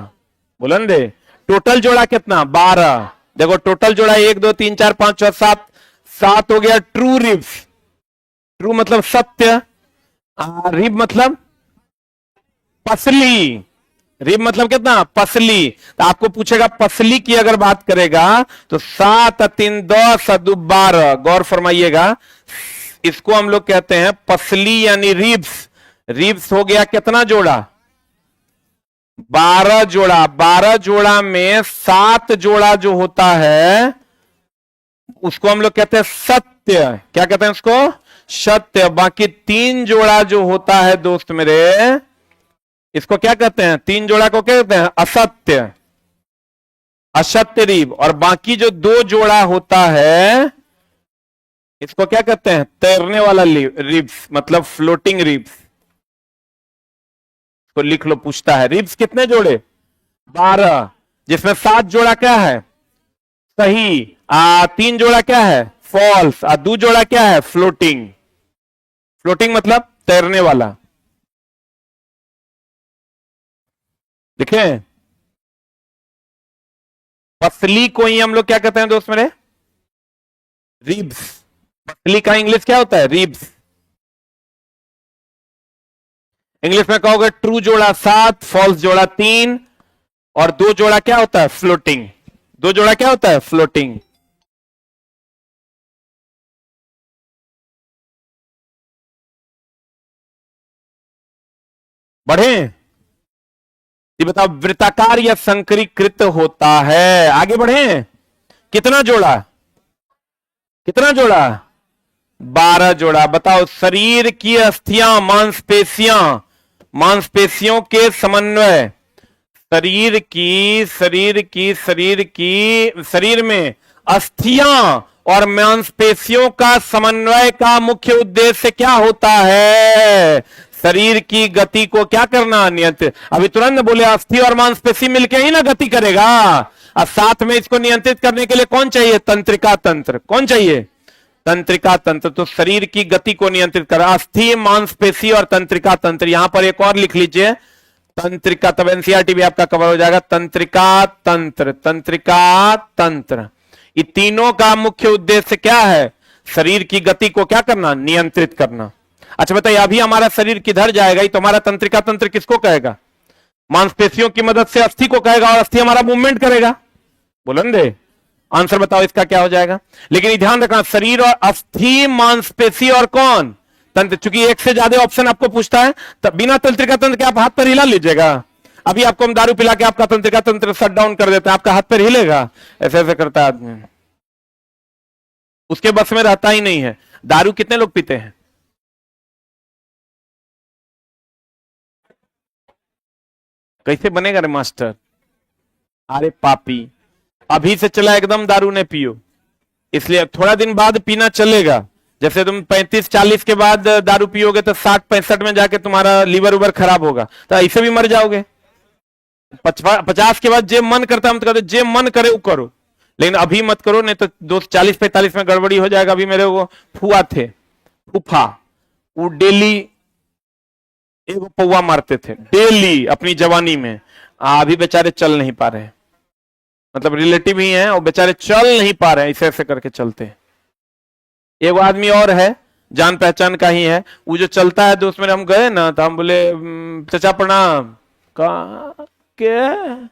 बोलन दे, टोटल जोड़ा कितना? 12। देखो टोटल जोड़ा 1 2 3 4 5 6 7, 7 हो गया ट्रू रिब्स। ट्रू मतलब सत्य, रिब मतलब पसली। रिब मतलब कितना? पसली। तो आपको पूछेगा पसली की अगर बात करेगा तो 7 3 10 2 12। गौर फरमाइएगा, इसको हम लोग कहते हैं पसली यानी रिब्स। रिब्स हो गया कितना जोड़ा? 12 जोड़ा। 12 जोड़ा में 7 जोड़ा जो होता है उसको हम लोग कहते हैं सत्य। क्या कहते हैं उसको? सत्य। बाकी 3 जोड़ा जो होता है दोस्त मेरे, इसको क्या कहते हैं? 3 जोड़ा को क्या कहते हैं? असत्य, असत्य रिब। और बाकी जो 2 जोड़ा होता है इसको क्या कहते हैं? तैरने वाला रिब्स, मतलब फ्लोटिंग रिब्स। तो लिख लो, पूछता है रिब्स कितने जोड़े? 12, जिसमें 7 जोड़ा क्या है? सही, 3 जोड़ा क्या है? फॉल्स। और दो जोड़ा क्या है? फ्लोटिंग। फ्लोटिंग मतलब तैरने वाला। देखें, पसली को ही हम लोग क्या कहते हैं दोस्त मेरे? रिब्स। पसली का इंग्लिश क्या होता है? रिब्स। इंग्लिश में कहोगे ट्रू जोड़ा 7, फॉल्स जोड़ा 3, और दो जोड़ा क्या होता है? फ्लोटिंग। दो जोड़ा क्या होता है? फ्लोटिंग। बढ़े? ये बताओ, वृत्ताकार या संकरीकृत होता है? आगे बढ़े। कितना जोड़ा? कितना जोड़ा? 12 जोड़ा। बताओ, शरीर की अस्थियां, मांसपेशियां, मांसपेशियों के समन्वय, शरीर में अस्थियां और मांसपेशियों का समन्वय का मुख्य उद्देश्य क्या होता है? शरीर की गति को क्या करना? नियंत्रित। अभी तुरंत बोले अस्थि और मांसपेशी मिलके ही ना गति करेगा। अब साथ में इसको नियंत्रित करने के लिए कौन चाहिए? तंत्रिका तंत्र। कौन चाहिए? तंत्रिका तंत्र। तो शरीर की गति को नियंत्रित कर अस्थि, मांसपेशी और तंत्रिका तंत्र। यहां पर एक और लिख लीजिए, तंत्रिका, तब एनसीईआरटी भी आपका कवर हो जाएगा। तंत्रिका तंत्र, तंत्रिका तंत्र, ये तीनों का मुख्य उद्देश्य क्या है? शरीर की गति को क्या करना? नियंत्रित करना। अच्छा बताइए, अभी हमारा शरीर किधर जाएगा? तो हमारा तंत्रिका तंत्र किसको कहेगा? मांसपेशियों की मदद से अस्थि को कहेगा, और अस्थि हमारा मूवमेंट करेगा। बुलंदे आंसर बताओ इसका क्या हो जाएगा? लेकिन ध्यान रखना, शरीर और अस्थि, मांसपेशी और कौन? तंत्र। चूंकि एक से ज्यादा ऑप्शन आपको पूछता है, तब बिना तंत्रिका तंत्र के आप हाथ पर हिला लीजिएगा। अभी आपको हम दारू पिला के आपका तंत्रिका तंत्र शट डाउन कर देते हैं, आपका हाथ पर हिलेगा? ऐसे ऐसे करता है आदमी, उसके बस में रहता ही नहीं है। दारू कितने लोग पीते हैं? कैसे बनेगा रे मास्टर? अरे पापी, अभी से चला एकदम दारू ने पियो, इसलिए थोड़ा दिन बाद पीना चलेगा। जैसे तुम 35-40 के बाद दारू पियोगे तो 60-65 में जाके तुम्हारा लीवर उवर खराब होगा, तो ऐसे भी मर जाओगे। 50 के बाद जे मन करता है हम तो कहते जे मन करे वो करो, लेकिन अभी मत करो, नहीं तो 40-45 में गड़बड़ी हो जाएगा। अभी मेरे वो फुआ थे, फूफा, वो डेली एक पौवा मारते थे डेली अपनी जवानी में। अभी बेचारे चल नहीं पा रहे, मतलब रिलेटिव ही हैं और बेचारे चल नहीं पा रहे हैं, ऐसे ऐसे करके चलते हैं। एक आदमी और है, जान पहचान का ही है, वो जो चलता है दोस्त मेरे, हम गए ना तो हम बोले चचा प्रणाम, कहा क्या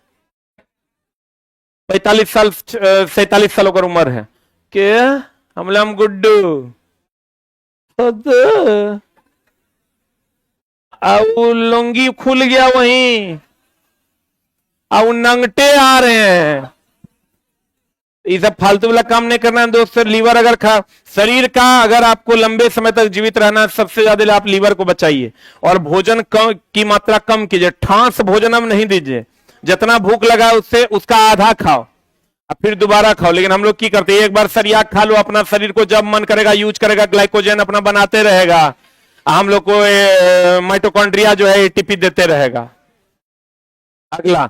47 साल की उम्र है क्या? हम बोले हम गुड्डू, लुंगी खुल गया वहीं, अब नंगटे आ रहे हैं। ये सब फालतू वाला काम नहीं करना है दोस्त। लीवर अगर शरीर का अगर आपको लंबे समय तक जीवित रहना है, सबसे ज्यादा आप लीवर को बचाइए और भोजन की मात्रा कम कीजिए। ठांस भोजन हम नहीं दीजिए, जितना भूख लगा है उससे उसका आधा खाओ और फिर दोबारा खाओ। लेकिन हम लोग की करते हैं, एक बार सरिया खा लो, अपना शरीर को जब मन करेगा यूज करेगा, ग्लाइकोजन अपना बनाते रहेगा, हम लोग को माइटोकॉन्ड्रिया जो है एटीपी देते रहेगा। अगला,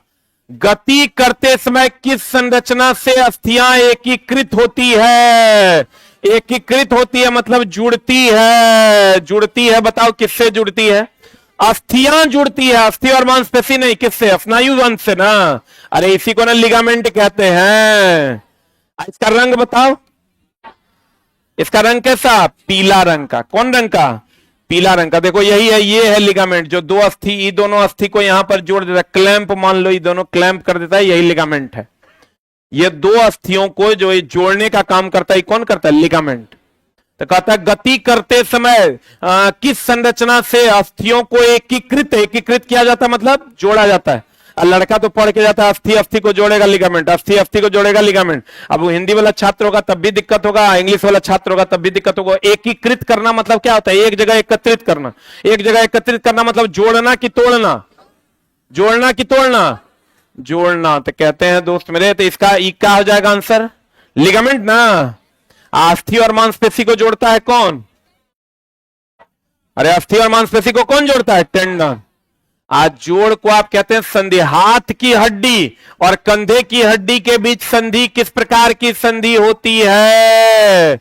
गति करते समय किस संरचना से अस्थियां एकीकृत होती है? एकीकृत होती है मतलब जुड़ती है। जुड़ती है, बताओ किससे जुड़ती है? अस्थियां जुड़ती है, अस्थि और मांसपेशी नहीं, किससे? स्नायु वंश से ना। अरे इसी को ना लिगामेंट कहते हैं। इसका रंग बताओ, इसका रंग कैसा? पीला रंग का। कौन रंग का? पीला रंग का। देखो यही है, ये है लिगामेंट, जो दो अस्थि, ये दोनों अस्थि को यहां पर जोड़ देता है, क्लैंप मान लो, ये दोनों क्लैंप कर देता है, यही लिगामेंट है। ये दो अस्थियों को जो ये जोड़ने का काम करता है, कौन करता है? लिगामेंट। तो कहता है गति करते समय किस संरचना से अस्थियों को एकीकृत किया जाता है, मतलब जोड़ा जाता है। लड़का तो पढ़ के जाता है अस्थि अस्थि को जोड़ेगा लिगामेंट, अस्थि अस्थि को जोड़ेगा लिगामेंट। अब वो हिंदी वाला छात्र होगा तब भी दिक्कत होगा, इंग्लिश वाला छात्र होगा तब भी दिक्कत होगा। एकीकृत करना मतलब क्या होता है? एक जगह एकत्रित करना। एक जगह एकत्रित करना मतलब जोड़ना कि तोड़ना? जोड़ना कि तोड़ना? जोड़ना। तो कहते हैं दोस्त मेरे, तो इसका क्या हो जाएगा आंसर? लिगामेंट ना। अस्थि और मांसपेशी को जोड़ता है कौन? अरे अस्थि और मांसपेशी को कौन जोड़ता है? टेंडन। आज जोड़ को आप कहते हैं संधि। हाथ की हड्डी और कंधे की हड्डी के बीच संधि किस प्रकार की संधि होती है?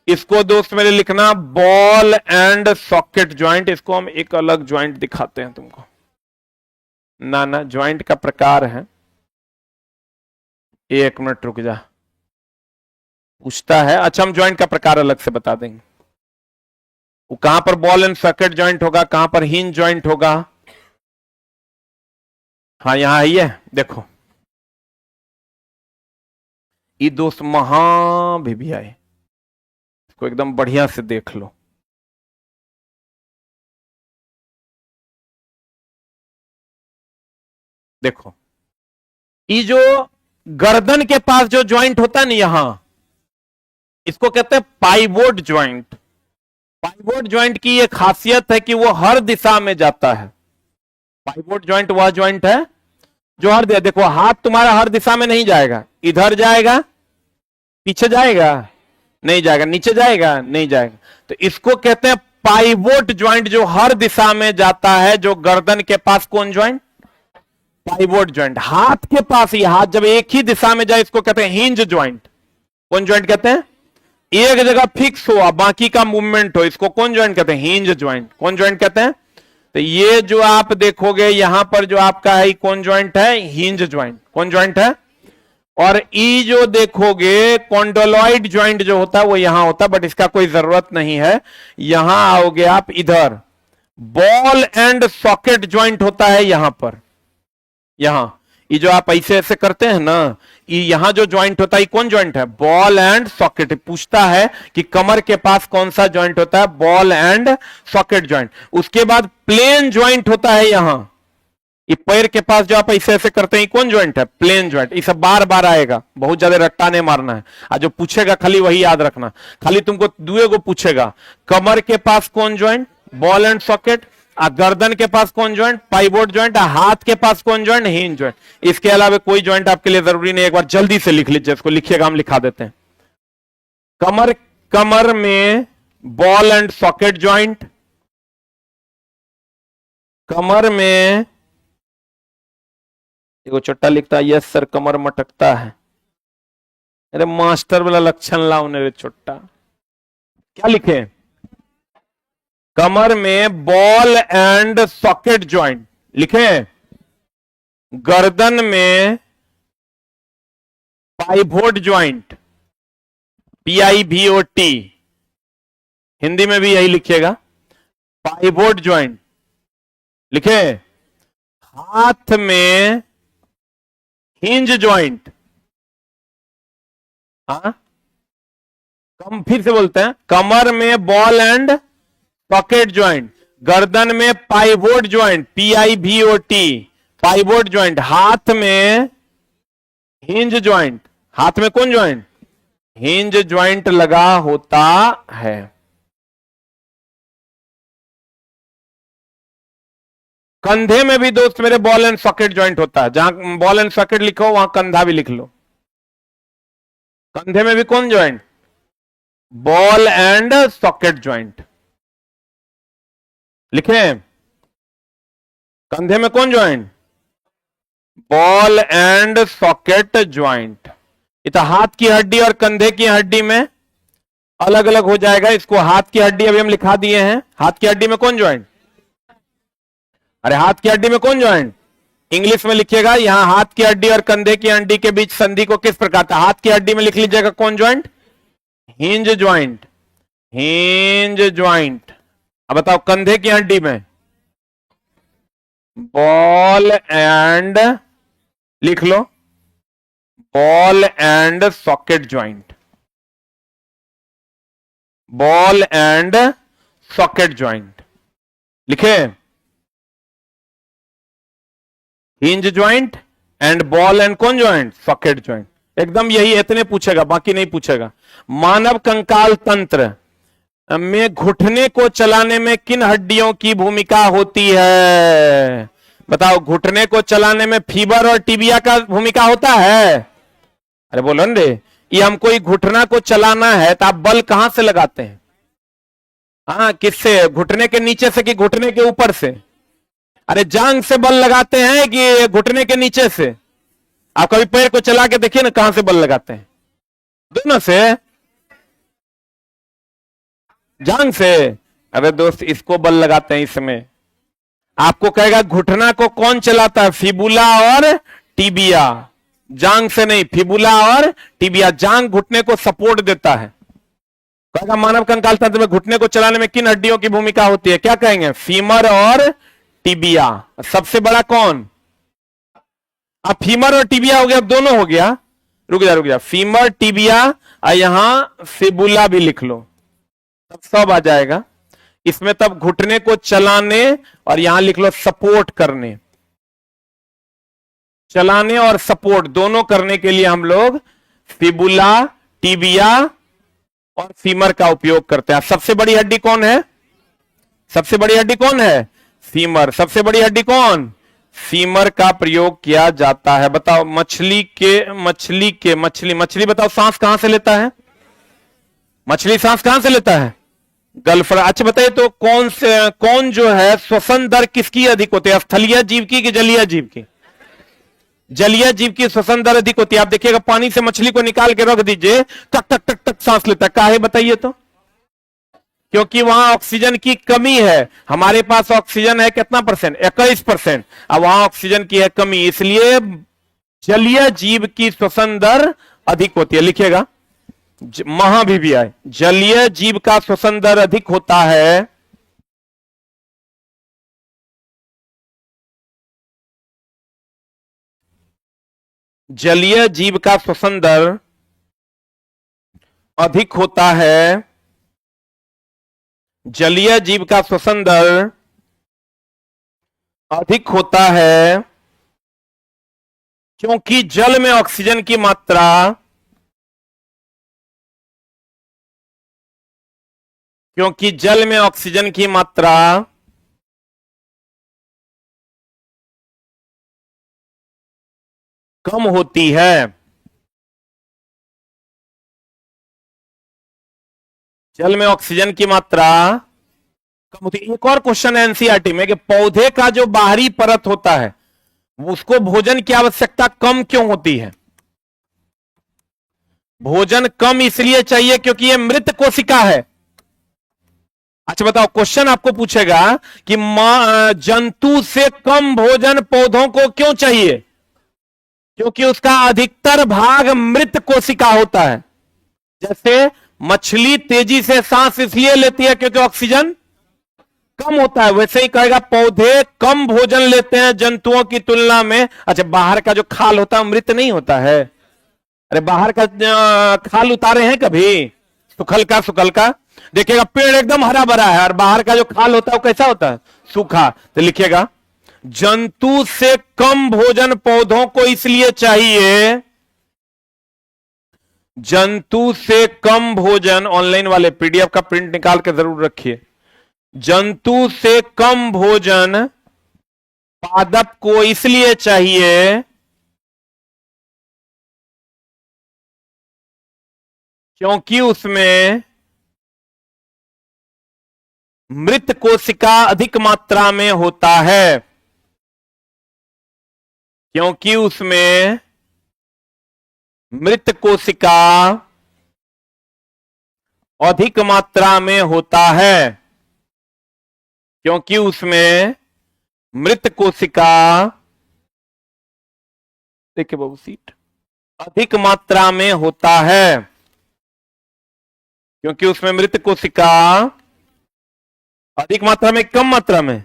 इसको दोस्त मेरे लिखना बॉल एंड सॉकेट ज्वाइंट। इसको हम एक अलग ज्वाइंट दिखाते हैं तुमको। ना ज्वाइंट का प्रकार है, एक मिनट रुक जा, पूछता है। अच्छा, हम ज्वाइंट का प्रकार अलग से बता देंगे। वो कहां पर बॉल एंड सॉकेट ज्वाइंट होगा, कहां पर हिंज ज्वाइंट होगा। हाँ यहां है, ये देखो, ये दोस्त महा भी आए, इसको एकदम बढ़िया से देख लो। देखो, ये जो गर्दन के पास जो ज्वाइंट होता है ना यहां, इसको कहते हैं पाइवोट ज्वाइंट। पाइवोट ज्वाइंट की ये खासियत है कि वो हर दिशा में जाता है। पाइवोट ज्वाइंट वह ज्वाइंट है जो हर दिशा, देखो हाथ तुम्हारा हर दिशा में नहीं जाएगा, इधर जाएगा, पीछे जाएगा नहीं जाएगा, नीचे जाएगा नहीं जाएगा। तो इसको कहते हैं पाइवोट ज्वाइंट, जो हर दिशा में जाता है। जो गर्दन के पास कौन ज्वाइंट, पाइवोट ज्वाइंट। हाथ के पास ही, हाथ जब एक ही दिशा में जाए इसको कहते हैं हिंज ज्वाइंट। कौन ज्वाइंट कहते हैं, एक जगह फिक्स हो बाकी का मूवमेंट हो, इसको कौन ज्वाइंट कहते हैं, हिंज ज्वाइंट। कौन ज्वाइंट कहते हैं। तो ये जो आप देखोगे यहां पर जो आपका है कौन ज्वाइंट है, हिंज ज्वाइंट। कौन ज्वाइंट है। और ई जो देखोगे कॉन्डोलॉइड ज्वाइंट जो होता है वो यहां होता है, बट इसका कोई जरूरत नहीं है। यहां आओगे आप, इधर बॉल एंड सॉकेट ज्वाइंट होता है यहां पर। यहां ये जो आप ऐसे ऐसे करते हैं ना, ये यहां जो ज्वाइंट होता है कौन ज्वाइंट है, बॉल एंड सॉकेट। पूछता है कि कमर के पास कौन सा ज्वाइंट होता है, बॉल एंड सॉकेट ज्वाइंट। उसके बाद प्लेन ज्वाइंट होता है यहां, ये पैर के पास जो आप ऐसे ऐसे करते हैं कौन ज्वाइंट है, प्लेन ज्वाइंट। ये सब बार बार आएगा, बहुत ज्यादा रट्टा नहीं मारना है। आज जो पूछेगा खाली वही याद रखना। खाली तुमको दुए को पूछेगा, कमर के पास कौन ज्वाइंट, बॉल एंड सॉकेट। गर्दन के पास कौन ज्वाइंट, पाइवोट ज्वाइंट। हाथ के पास कौन ज्वाइंट, हिंज ज्वाइंट। इसके अलावा कोई ज्वाइंट आपके लिए जरूरी नहीं। एक बार जल्दी से लिख लीजिए, इसको लिखिएगा, हम लिखा देते हैं। कमर में बॉल एंड सॉकेट ज्वाइंट। कमर में देखो चट्टा लिखता है, यस सर कमर मटकता है। अरे मास्टर वाला लक्षण लाओ रे छोटा, क्या लिखे, कमर में बॉल एंड सॉकेट ज्वाइंट लिखे। गर्दन में पाइवोट ज्वाइंट, PIVOT, हिंदी में भी यही लिखिएगा, पाइवोट ज्वाइंट लिखे। हाथ में हिंज ज्वाइंट। हाँ, कम फिर से बोलते हैं, कमर में बॉल एंड सॉकेट ज्वाइंट, गर्दन में pivot joint, PIVOT, pivot joint. हाथ में हिंज ज्वाइंट। हाथ में कौन ज्वाइंट, हिंज ज्वाइंट लगा होता है। कंधे में भी दोस्त मेरे बॉल एंड सॉकेट ज्वाइंट होता है। जहां बॉल एंड सॉकेट लिखो वहां कंधा भी लिख लो। कंधे में भी कौन joint, ball and socket joint लिखे। कंधे में कौन joint, ball and socket joint. ये तो हाथ की हड्डी और कंधे की हड्डी में अलग अलग हो जाएगा। इसको हाथ की हड्डी अभी हम लिखा दिए हैं। हाथ की हड्डी में कौन ज्वाइंट, अरे हाथ की हड्डी में कौन ज्वाइंट, इंग्लिश में लिखिएगा। यहां हाथ की हड्डी और कंधे की हड्डी के बीच संधि को किस प्रकार था, हाथ की हड्डी में लिख लीजिएगा कौन joint, hinge joint. Hinge joint. अब बताओ कंधे की हड्डी में बॉल एंड, लिख लो, ball and socket joint. Ball and socket joint लिखे। Hinge joint and ball and कौन ज्वाइंट, सॉकेट ज्वाइंट। एकदम यही, इतने पूछेगा, बाकी नहीं पूछेगा। मानव कंकाल तंत्र में घुटने को चलाने में किन हड्डियों की भूमिका होती है, बताओ। घुटने को चलाने में फीबर और टिबिया का भूमिका होता है। अरे बोलो न रे, ये हमको घुटना को चलाना है तो आप बल कहां से लगाते हैं, हाँ किससे, घुटने के नीचे से कि घुटने के ऊपर से। अरे जांग से बल लगाते हैं कि घुटने के नीचे से। आप कभी पैर को चला के देखिए ना, कहां से बल लगाते हैं, दोनों से। जांग से। अरे दोस्त इसको बल लगाते हैं इसमें। आपको कहेगा घुटना को कौन चलाता है, फिबुला और टिबिया। जांग से नहीं, फिबुला और टिबिया। जांग घुटने को सपोर्ट देता है। कहेगा मानव कंकाल तंत्र में घुटने को चलाने में किन हड्डियों की भूमिका होती है, क्या कहेंगे, फीमर और टिबिया। सबसे बड़ा कौन, अब फीमर और टिबिया हो गया, अब दोनों हो गया। रुक जा, फीमर टिबिया और यहां फिबुला भी लिख लो, तब सब आ जाएगा इसमें। तब घुटने को चलाने और यहां लिख लो सपोर्ट करने। चलाने और सपोर्ट दोनों करने के लिए हम लोग फिबुला, टिबिया और फीमर का उपयोग करते हैं। सबसे बड़ी हड्डी कौन है, सबसे बड़ी हड्डी कौन है, फीमर। सबसे बड़ी हड्डी कौन, फीमर का प्रयोग किया जाता है। बताओ मछली बताओ सांस कहां से लेता है, मछली सांस कहां से लेता है, गलफड़ा। अच्छा बताइए तो कौन जो है श्वसन दर किसकी अधिक होती है, स्थलीय जीव की कि जलीय जीव की, जलीय जीव की श्वसन दर अधिक होती है। आप देखिएगा पानी से मछली को निकाल के रख दीजिए, टक टक टक टक सांस लेता है। काहे बताइए तो, क्योंकि वहां ऑक्सीजन की कमी है। हमारे पास ऑक्सीजन है कितना परसेंट, 21%। अब वहां ऑक्सीजन की है कमी, इसलिए जलीय जीव की श्वसन दर अधिक होती है। लिखिएगा महाभिव्याय, जलीय जीव का श्वसन दर अधिक होता है, जलीय जीव का श्वसन दर अधिक होता है, जलीय जीव का श्वसन दर अधिक होता है क्योंकि जल में ऑक्सीजन की मात्रा कम होती है। जल में ऑक्सीजन की मात्रा कम होती है। एक और क्वेश्चन है एनसीईआरटी में कि पौधे का जो बाहरी परत होता है उसको भोजन की आवश्यकता कम क्यों होती है। भोजन कम इसलिए चाहिए क्योंकि यह मृत कोशिका है। अच्छा बताओ, क्वेश्चन आपको पूछेगा कि जंतु से कम भोजन पौधों को क्यों चाहिए, क्योंकि उसका अधिकतर भाग मृत कोशिका होता है। जैसे मछली तेजी से सांस इसलिए लेती है क्योंकि ऑक्सीजन कम होता है, वैसे ही कहेगा पौधे कम भोजन लेते हैं जंतुओं की तुलना में। अच्छा बाहर का जो खाल होता है मृत नहीं होता है। अरे बाहर का खाल उतारे हैं कभी, सुखल का देखिएगा पेड़ एकदम हरा भरा है और बाहर का जो खाल होता है वो कैसा होता है, सूखा। तो लिखिएगा जंतु से कम भोजन पौधों को इसलिए चाहिए, जंतु से कम भोजन, ऑनलाइन वाले पीडीएफ का प्रिंट निकाल के जरूर रखिए। जंतु से कम भोजन पादप को इसलिए चाहिए क्योंकि उसमें मृत कोशिका अधिक मात्रा में होता है, क्योंकि उसमें मृत कोशिका अधिक मात्रा में होता है, क्योंकि उसमें मृत कोशिका, देखिए बाबू सीट, अधिक मात्रा में होता है, क्योंकि उसमें मृत कोशिका अधिक मात्रा में, कम मात्रा में,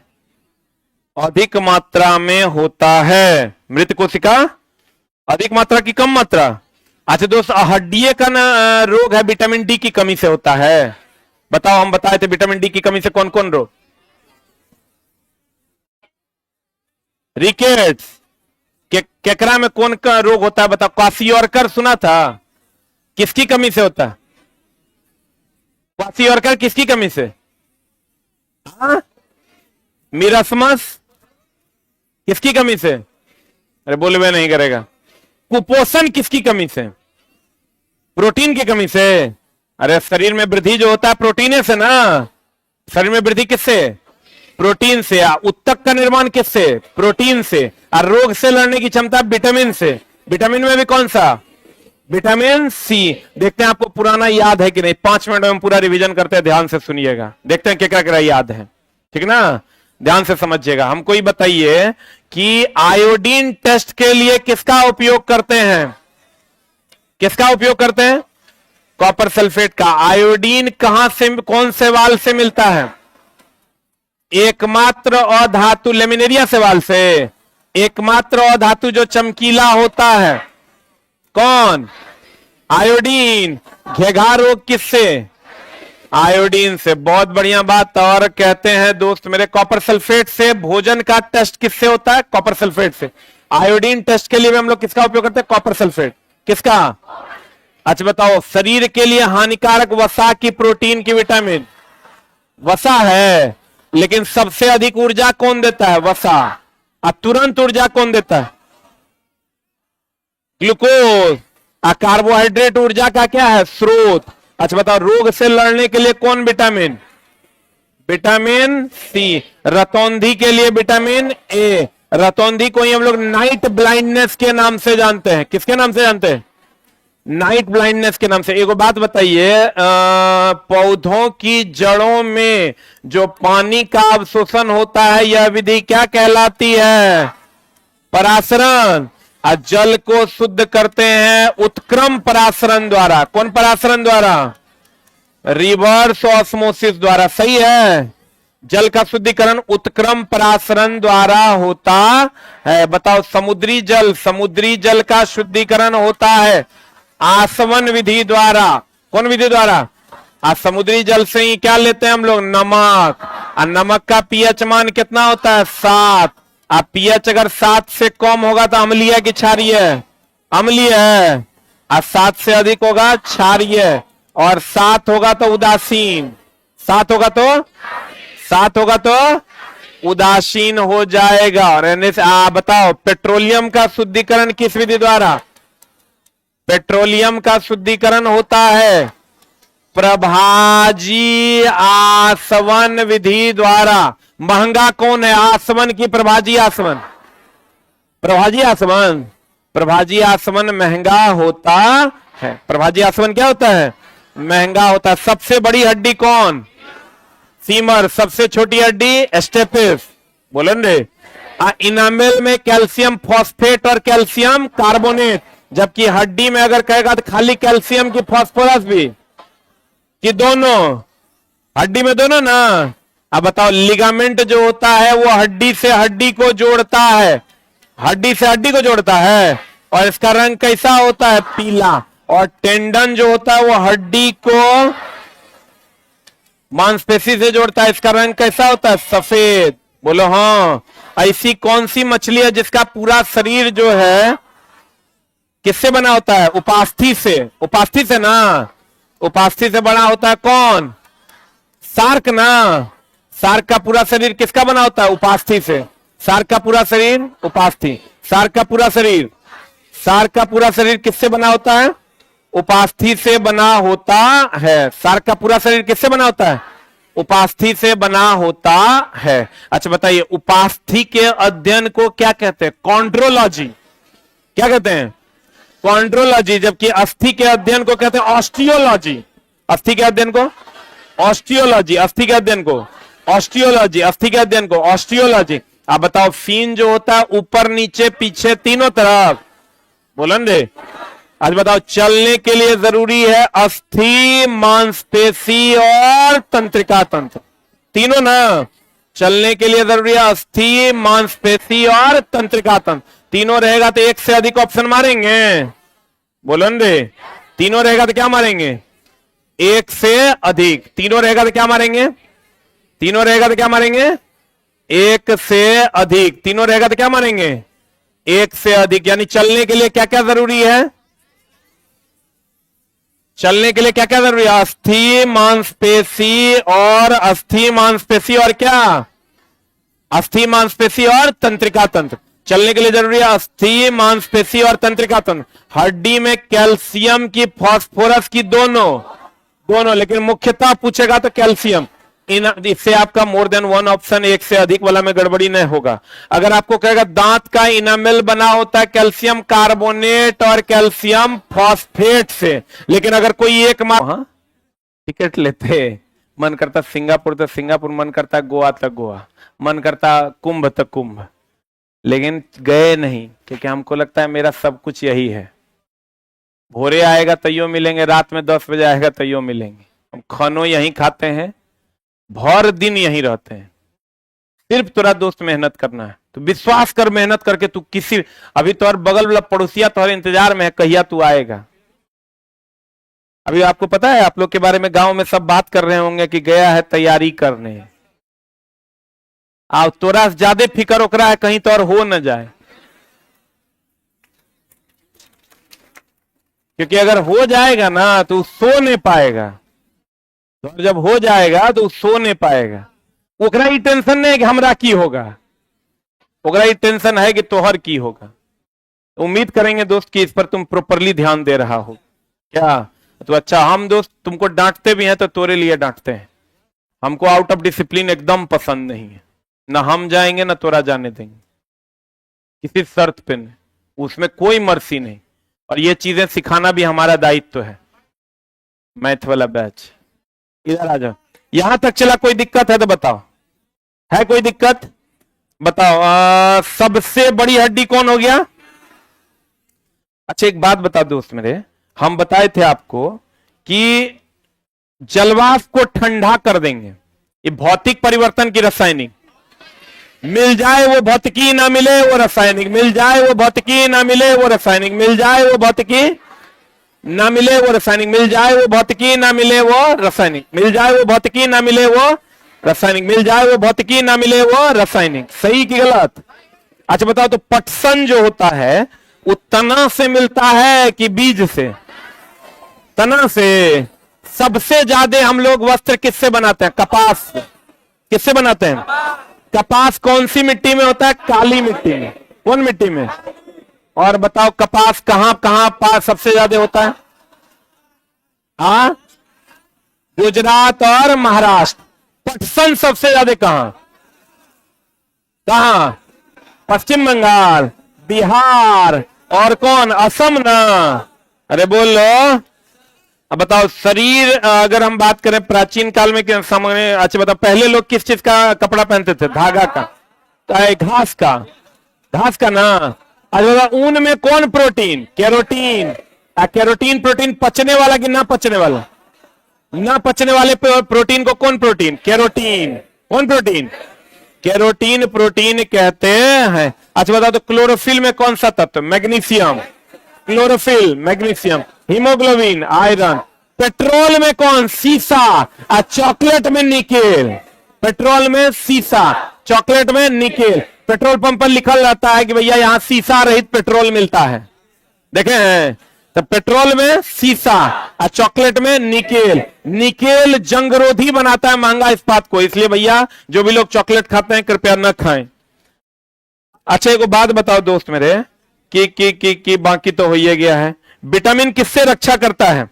अधिक मात्रा में होता है। मृत कोशिका अधिक मात्रा की कम मात्रा। अच्छा दोस्त, हड्डी का ना रोग है विटामिन डी की कमी से होता है। बताओ, हम बताए थे विटामिन डी की कमी से कौन कौन रोग, रिकेट्स, केकरा में कौन का रोग होता है बताओ, क्वासियोरकर सुना था, किसकी कमी से होता है, क्वासियोरकर किसकी कमी से, हाँ? मिरासमस किसकी कमी से, अरे बोलवे नहीं करेगा। कुपोषण किसकी कमी से, प्रोटीन की कमी से। अरे शरीर में वृद्धि जो होता है प्रोटीन से ना, शरीर में वृद्धि किससे, प्रोटीन से। उत्तक का निर्माण किससे, प्रोटीन से। और रोग से लड़ने की क्षमता विटामिन से। विटामिन में भी कौन सा, विटामिन सी। देखते हैं आपको पुराना याद है कि नहीं। 5 मिनट में हम पूरा रिवीजन करते हैं, ध्यान से सुनिएगा, देखते हैं क्या क्या याद है, ठीक ना। ध्यान से समझिएगा। हमको ही बताइए कि आयोडीन टेस्ट के लिए किसका उपयोग करते हैं, किसका उपयोग करते हैं? कॉपर सल्फेट का। आयोडीन कहां से, कौन से वाल से मिलता है? एकमात्र अधातु, लेमिनेरिया से वाल से। एकमात्र अधातु जो चमकीला होता है कौन? आयोडीन। घेघा रोग किससे? आयोडीन से। बहुत बढ़िया बात। और कहते हैं दोस्त मेरे, कॉपर सल्फेट से भोजन का टेस्ट किससे होता है? कॉपर सल्फेट से। आयोडीन टेस्ट के लिए भी हम लोग किसका उपयोग करते हैं? Copper sulphate. किसका? अच्छा बताओ, शरीर के लिए हानिकारक वसा की, प्रोटीन की, विटामिन? वसा है, लेकिन सबसे अधिक ऊर्जा कौन देता है? वसा। और तुरंत ऊर्जा कौन देता है? ग्लूकोज। कार्बोहाइड्रेट ऊर्जा का क्या है? स्रोत। अच्छा बताओ, रोग से लड़ने के लिए कौन विटामिन? Vitamin C. रतौंधी के लिए विटामिन ए। रतौंधी को ही हम लोग नाइट ब्लाइंडनेस के नाम से जानते हैं। किसके नाम से जानते हैं? नाइट ब्लाइंडनेस के नाम से। एक बात बताइए, पौधों की जड़ों में जो पानी का अवशोषण होता है, यह विधि क्या कहलाती है? परासरण। जल को शुद्ध करते हैं उत्क्रम परासरण द्वारा। कौन परासरण द्वारा? रिवर्स ऑस्मोसिस द्वारा। सही है। जल का शुद्धिकरण उत्क्रम परासरण द्वारा होता है। बताओ, समुद्री जल, समुद्री जल का शुद्धिकरण होता है आसवन विधि द्वारा। कौन विधि द्वारा? समुद्री जल से ही क्या लेते हैं हम लोग? नमक। नमक का पीएच मान कितना होता है? 7। पीएच अगर 7 से कम होगा तो अम्लीय कि क्षारीय? अम्लीय है। 7 से अधिक होगा क्षारीय, और 7 होगा तो उदासीन। 7 होगा तो, 7 होगा तो उदासीन हो जाएगा। और बताओ, पेट्रोलियम का शुद्धिकरण किस विधि द्वारा? पेट्रोलियम का शुद्धिकरण होता है प्रभाजी आसवन विधि द्वारा। महंगा कौन है? आसवन की प्रभाजी आसवन? प्रभाजी आसवन। प्रभाजी आसवन महंगा होता है। प्रभाजी आसवन क्या होता है? महंगा होता है। सबसे बड़ी हड्डी कौन? फीमर। सबसे छोटी हड्डी? स्टेपिस। बोलन रे। इनामेल में कैल्शियम फॉस्फेट और कैल्शियम कार्बोनेट। जबकि हड्डी में अगर कहेगा तो खाली कैल्शियम की, फास्फोरस भी, कि दोनों? हड्डी में दोनों ना। अब बताओ, लिगामेंट जो होता है वो हड्डी से हड्डी को जोड़ता है, हड्डी से हड्डी को जोड़ता है, और इसका रंग कैसा होता है? पीला। और टेंडन जो होता है वो हड्डी को मांसपेशी से जोड़ता है, इसका रंग कैसा होता है? सफेद। बोलो हाँ। ऐसी कौन सी मछली है जिसका पूरा शरीर जो है किससे बना होता है? उपास्थि से। उपास्थि से ना। उपास्थि से बना होता है कौन? शार्क ना। शार्क का पूरा शरीर किसका बना होता है? उपास्थि से। शार्क का पूरा शरीर उपास्थि। शार्क का पूरा शरीर, शार्क का पूरा शरीर किससे बना होता है? उपास्थि से बना होता है। शार्क का पूरा शरीर किससे बना होता है? उपास्थि से बना होता है। अच्छा बताइए, उपास्थि के अध्ययन को क्या कहते हैं? कॉन्ड्रोलॉजी। क्या कहते हैं? कॉन्ड्रोलॉजी। जबकि अस्थि के अध्ययन को कहते हैं ऑस्टियोलॉजी। अस्थि के अध्ययन को ऑस्टियोलॉजी। अस्थि के अध्ययन को ऑस्टियोलॉजी। अस्थि के अध्ययन को ऑस्टियोलॉजी। आप बताओ, फीन जो होता है ऊपर नीचे पीछे तीनों तरफ। बोलन रे। आज बताओ, चलने के लिए जरूरी है अस्थि, मांसपेशी और तंत्रिका तंत्र। तीनों ना। चलने के लिए जरूरी है अस्थि, मांसपेशी और तंत्रिका तंत्र। तीनों रहेगा तो एक से अधिक ऑप्शन मारेंगे। बोलन रे। तीनों रहेगा तो क्या मारेंगे? एक से अधिक। तीनों रहेगा तो क्या मारेंगे? तीनों रहेगा तो क्या मारेंगे? एक से अधिक। तीनों रहेगा तो क्या मारेंगे? एक से अधिक। यानी चलने के लिए क्या क्या जरूरी है? चलने के लिए क्या क्या जरूरी है? अस्थि, मांसपेशी और अस्थि, मांसपेशी और क्या? अस्थि, मांसपेशी और तंत्रिका तंत्र। चलने के लिए जरूरी है अस्थि, मांसपेशी और तंत्रिका तंत्र। हड्डी में कैल्शियम की, फास्फोरस की, दोनों। दोनों, लेकिन मुख्यतः पूछेगा तो कैल्शियम। इन इससे आपका मोर देन वन ऑप्शन, एक से अधिक वाला में गड़बड़ी नहीं होगा। अगर आपको कहेगा दांत का इनामेल बना होता है कैल्शियम कार्बोनेट और कैल्शियम फॉस्फेट से, लेकिन अगर कोई एक टिकट लेते, मन करता सिंगापुर तो सिंगापुर, मन करता गोवा तक गोवा, मन करता कुंभ तक कुंभ, लेकिन गए नहीं क्योंकि हमको लगता है मेरा सब कुछ यही है। भोरे आएगा तैयो मिलेंगे, रात में 10 बजे आएगा तैयो मिलेंगे, हम खानो यहीं खाते हैं, भर दिन यहीं रहते हैं, सिर्फ तोरा दोस्त मेहनत करना है। तो विश्वास कर, मेहनत करके तू किसी, अभी तो और बगल वाला पड़ोसिया तुम्हारे इंतजार में है कहिया तू आएगा। अभी आपको पता है, आप लोग के बारे में गांव में सब बात कर रहे होंगे कि गया है तैयारी करने, आप तोरा ज्यादा फिक्र ओकरा है कहीं तो और हो न जाए, क्योंकि अगर हो जाएगा ना तो सो नहीं पाएगा, तो जब हो जाएगा तो सो नहीं पाएगा। ओकरा ही टेंशन नहीं है कि हमरा की होगा, ओकरा ही टेंशन है कि तोहर की होगा। उम्मीद करेंगे दोस्त कि इस पर तुम प्रॉपरली ध्यान दे रहा हो क्या। तो अच्छा, हम दोस्त तुमको डांटते भी हैं तो तोरे लिए डांटते हैं, हमको आउट ऑफ डिसिप्लिन एकदम पसंद नहीं है, ना हम जाएंगे ना तोरा जाने देंगे किसी शर्त पे नहीं, उसमें कोई मर्सी नहीं, और ये चीजें सिखाना भी हमारा दायित्व है। मैथ वाला बैच इधर आ जाओ, यहां तक चला, कोई दिक्कत है तो बताओ, है कोई दिक्कत बताओ। सबसे बड़ी हड्डी कौन हो गया। अच्छा एक बात बता दोस्त मेरे, हम बताए थे आपको कि जलवाष्प को ठंडा कर देंगे, ये भौतिक परिवर्तन की रासायनिक, मिल जाए वो भौतिकी ना मिले वो रासायनिक, मिल जाए वो भौतिकी ना मिले वो रासायनिक, मिल जाए वो भौतिकी ना मिले वो रासायनिक, मिल जाए वो भौतिकी ना मिले वो रासायनिक, मिल जाए वो भौतिकी ना मिले वो रासायनिक, मिल जाए वो भौतिकी ना मिले वो रासायनिक। सही कि गलत। अच्छा बताओ तो पटसन जो होता है वो तना से मिलता है कि बीज से। तना से। सबसे ज्यादा हम लोग वस्त्र किससे बनाते हैं, कपास। किससे बनाते हैं, कपास। कौन सी मिट्टी में होता है, काली मिट्टी में। कौन मिट्टी में। और बताओ कपास कहां कहां सबसे ज्यादा होता है, हाँ गुजरात और महाराष्ट्र। पटसन सबसे ज्यादा कहां कहां, पश्चिम बंगाल, बिहार और कौन, असम ना। अरे बोलो। अब बताओ शरीर, अगर हम बात करें प्राचीन काल में समय, अच्छा बताओ पहले लोग किस चीज का कपड़ा पहनते थे, धागा का, घास का, घास का ना। अच्छा ऊन में कौन प्रोटीन, केरोटीन। केरोटीन प्रोटीन पचने वाला कि ना पचने वाला, ना पचने वाले प्रोटीन को कौन प्रोटीन, केरोटीन। कौन प्रोटीन, केरोटीन प्रोटीन कहते हैं। अच्छा बताओ तो क्लोरोफिल में कौन सा तत्व, magnesium. Chlorophyll magnesium. Haemoglobin iron. Petrol में कौन, सीसा। और चॉकलेट में निकेल। पेट्रोल में सीसा, चॉकलेट में निकेल। पेट्रोल पंप पर लिखा रहता है कि भैया यहां सीसा रहित पेट्रोल मिलता है, देखे हैं। तो पेट्रोल में सीसा और चॉकलेट में निकेल। निकेल जंगरोधी बनाता है महंगा इस्पात को, इसलिए भैया जो भी लोग चॉकलेट खाते हैं कृपया न खाएं। अच्छा एक बात बताओ दोस्त मेरे कि बाकी तो हो ही गया है, विटामिन किससे रक्षा करता है,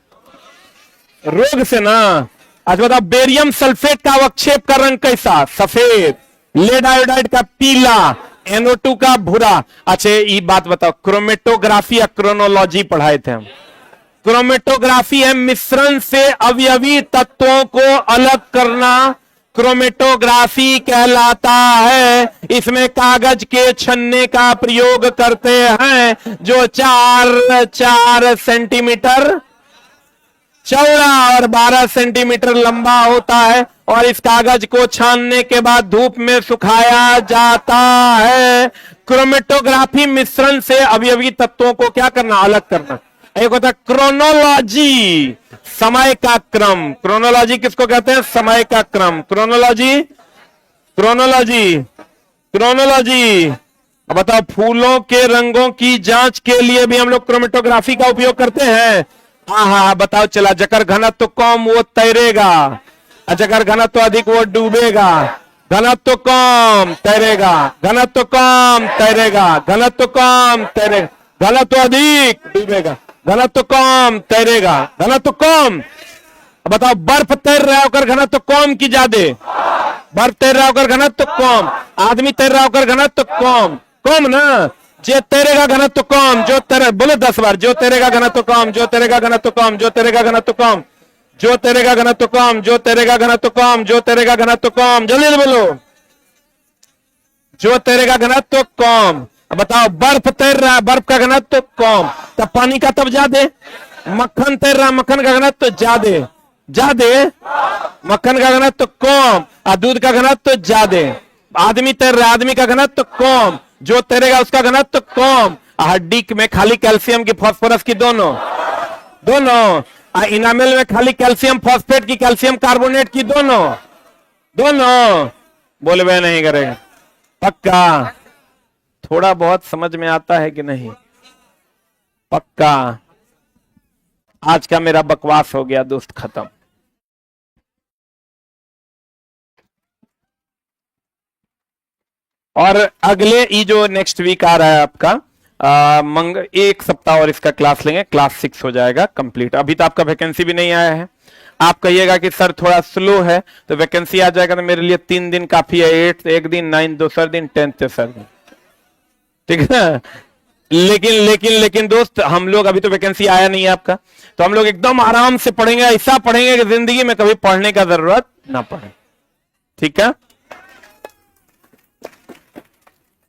रोग से ना। आज बताओ बेरियम सल्फेट का अवक्षेप का रंग कैसा, सफेद। लेड आयोडाइड का पीला। NO2 का भूरा। अच्छा ये बात बताओ, क्रोमेटोग्राफी या क्रोनोलॉजी पढ़ाए थे हम। क्रोमेटोग्राफी है मिश्रण से अवयवी तत्वों को अलग करना, क्रोमेटोग्राफी कहलाता है। इसमें कागज के छन्ने का प्रयोग करते हैं जो 4 सेंटीमीटर चौड़ा और 12 सेंटीमीटर लंबा होता है, और इस कागज को छानने के बाद धूप में सुखाया जाता है। क्रोमेटोग्राफी मिश्रण से अवयवी तत्वों को क्या करना, अलग करना। एक होता है क्रोनोलॉजी, समय का क्रम। क्रोनोलॉजी किसको कहते हैं, समय का क्रम। Chronology, chronology, chronology. अब बताओ फूलों के रंगों की जांच के लिए भी हम लोग क्रोमेटोग्राफी का उपयोग करते हैं। हाँ बताओ चला, जकर घनत्व कम वो तैरेगा, जकर घनत्व अधिक वो डूबेगा। घनत्व कम तैरेगा, घनत्व कम तैरेगा, घनत्व कम तैरेगा, घनत्व अधिक डूबेगा, घनत्व कम तैरेगा, घनत्व कम। अब बताओ, बर्फ तैर रहा होकर घनत्व कम की ज्यादा? बर्फ तैर रहा होकर घनत्व कम, आदमी तैर रहा होकर घनत्व कम, कम ना। जो तैरेगा घनत्व कम, जो तैरे, बोलो 10 बार, जो तैरेगा घनत्व कम, जो तैरेगा घनत्व कम, जो तैरेगा घनत्व कम, जो तैरेगा घनत्व कम, जो तैरेगा घनत्व कम, जो तैरेगा घनत्व कम, जल्दी बोलो, जो तैरेगा घनत्व कम। अब बताओ, बर्फ तैर रहा है, बर्फ का घनत्व कम, तब पानी का तब ज्यादा। मक्खन तैर रहा, मक्खन का घनत्व ज्यादा, ज्यादा। मक्खन का घनत्व कम और दूध का घनत्व ज्यादा। आदमी तैर रहा, आदमी का घनत्व कम, जो तैरेगा उसका घनत्व कम। हड्डी में खाली कैल्शियम की, फास्फोरस की, दोनों दोनों। इनामेल में खाली कैल्शियम फॉस्फेट की, कैल्शियम कार्बोनेट की, दोनों दोनों। बोले वह नहीं करेगा, पक्का? थोड़ा बहुत समझ में आता है कि नहीं? पक्का? आज का मेरा बकवास हो गया दोस्त, खत्म। और अगले ये जो नेक्स्ट वीक आ रहा है आपका, एक सप्ताह और इसका क्लास लेंगे, क्लास 6 हो जाएगा कंप्लीट। अभी तो आपका वैकेंसी भी नहीं आया है। आप कहिएगा कि सर थोड़ा स्लो है, तो वैकेंसी आ जाएगा तो मेरे लिए 3 दिन काफी है। 8 एक दिन, 9 दूसरा दिन, 10 तेसर दिन, ठीक है। लेकिन दोस्त, हम लोग अभी तो वैकेंसी आया नहीं है आपका, तो हम लोग एकदम आराम से पढ़ेंगे, ऐसा पढ़ेंगे कि जिंदगी में कभी पढ़ने का जरूरत ना पड़े, ठीक है।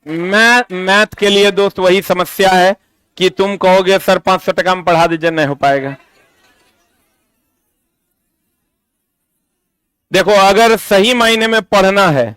मैथ के लिए दोस्त वही समस्या है कि तुम कहोगे सर 500 टका में पढ़ा दीजिए, नहीं हो पाएगा। देखो, अगर सही मायने में पढ़ना है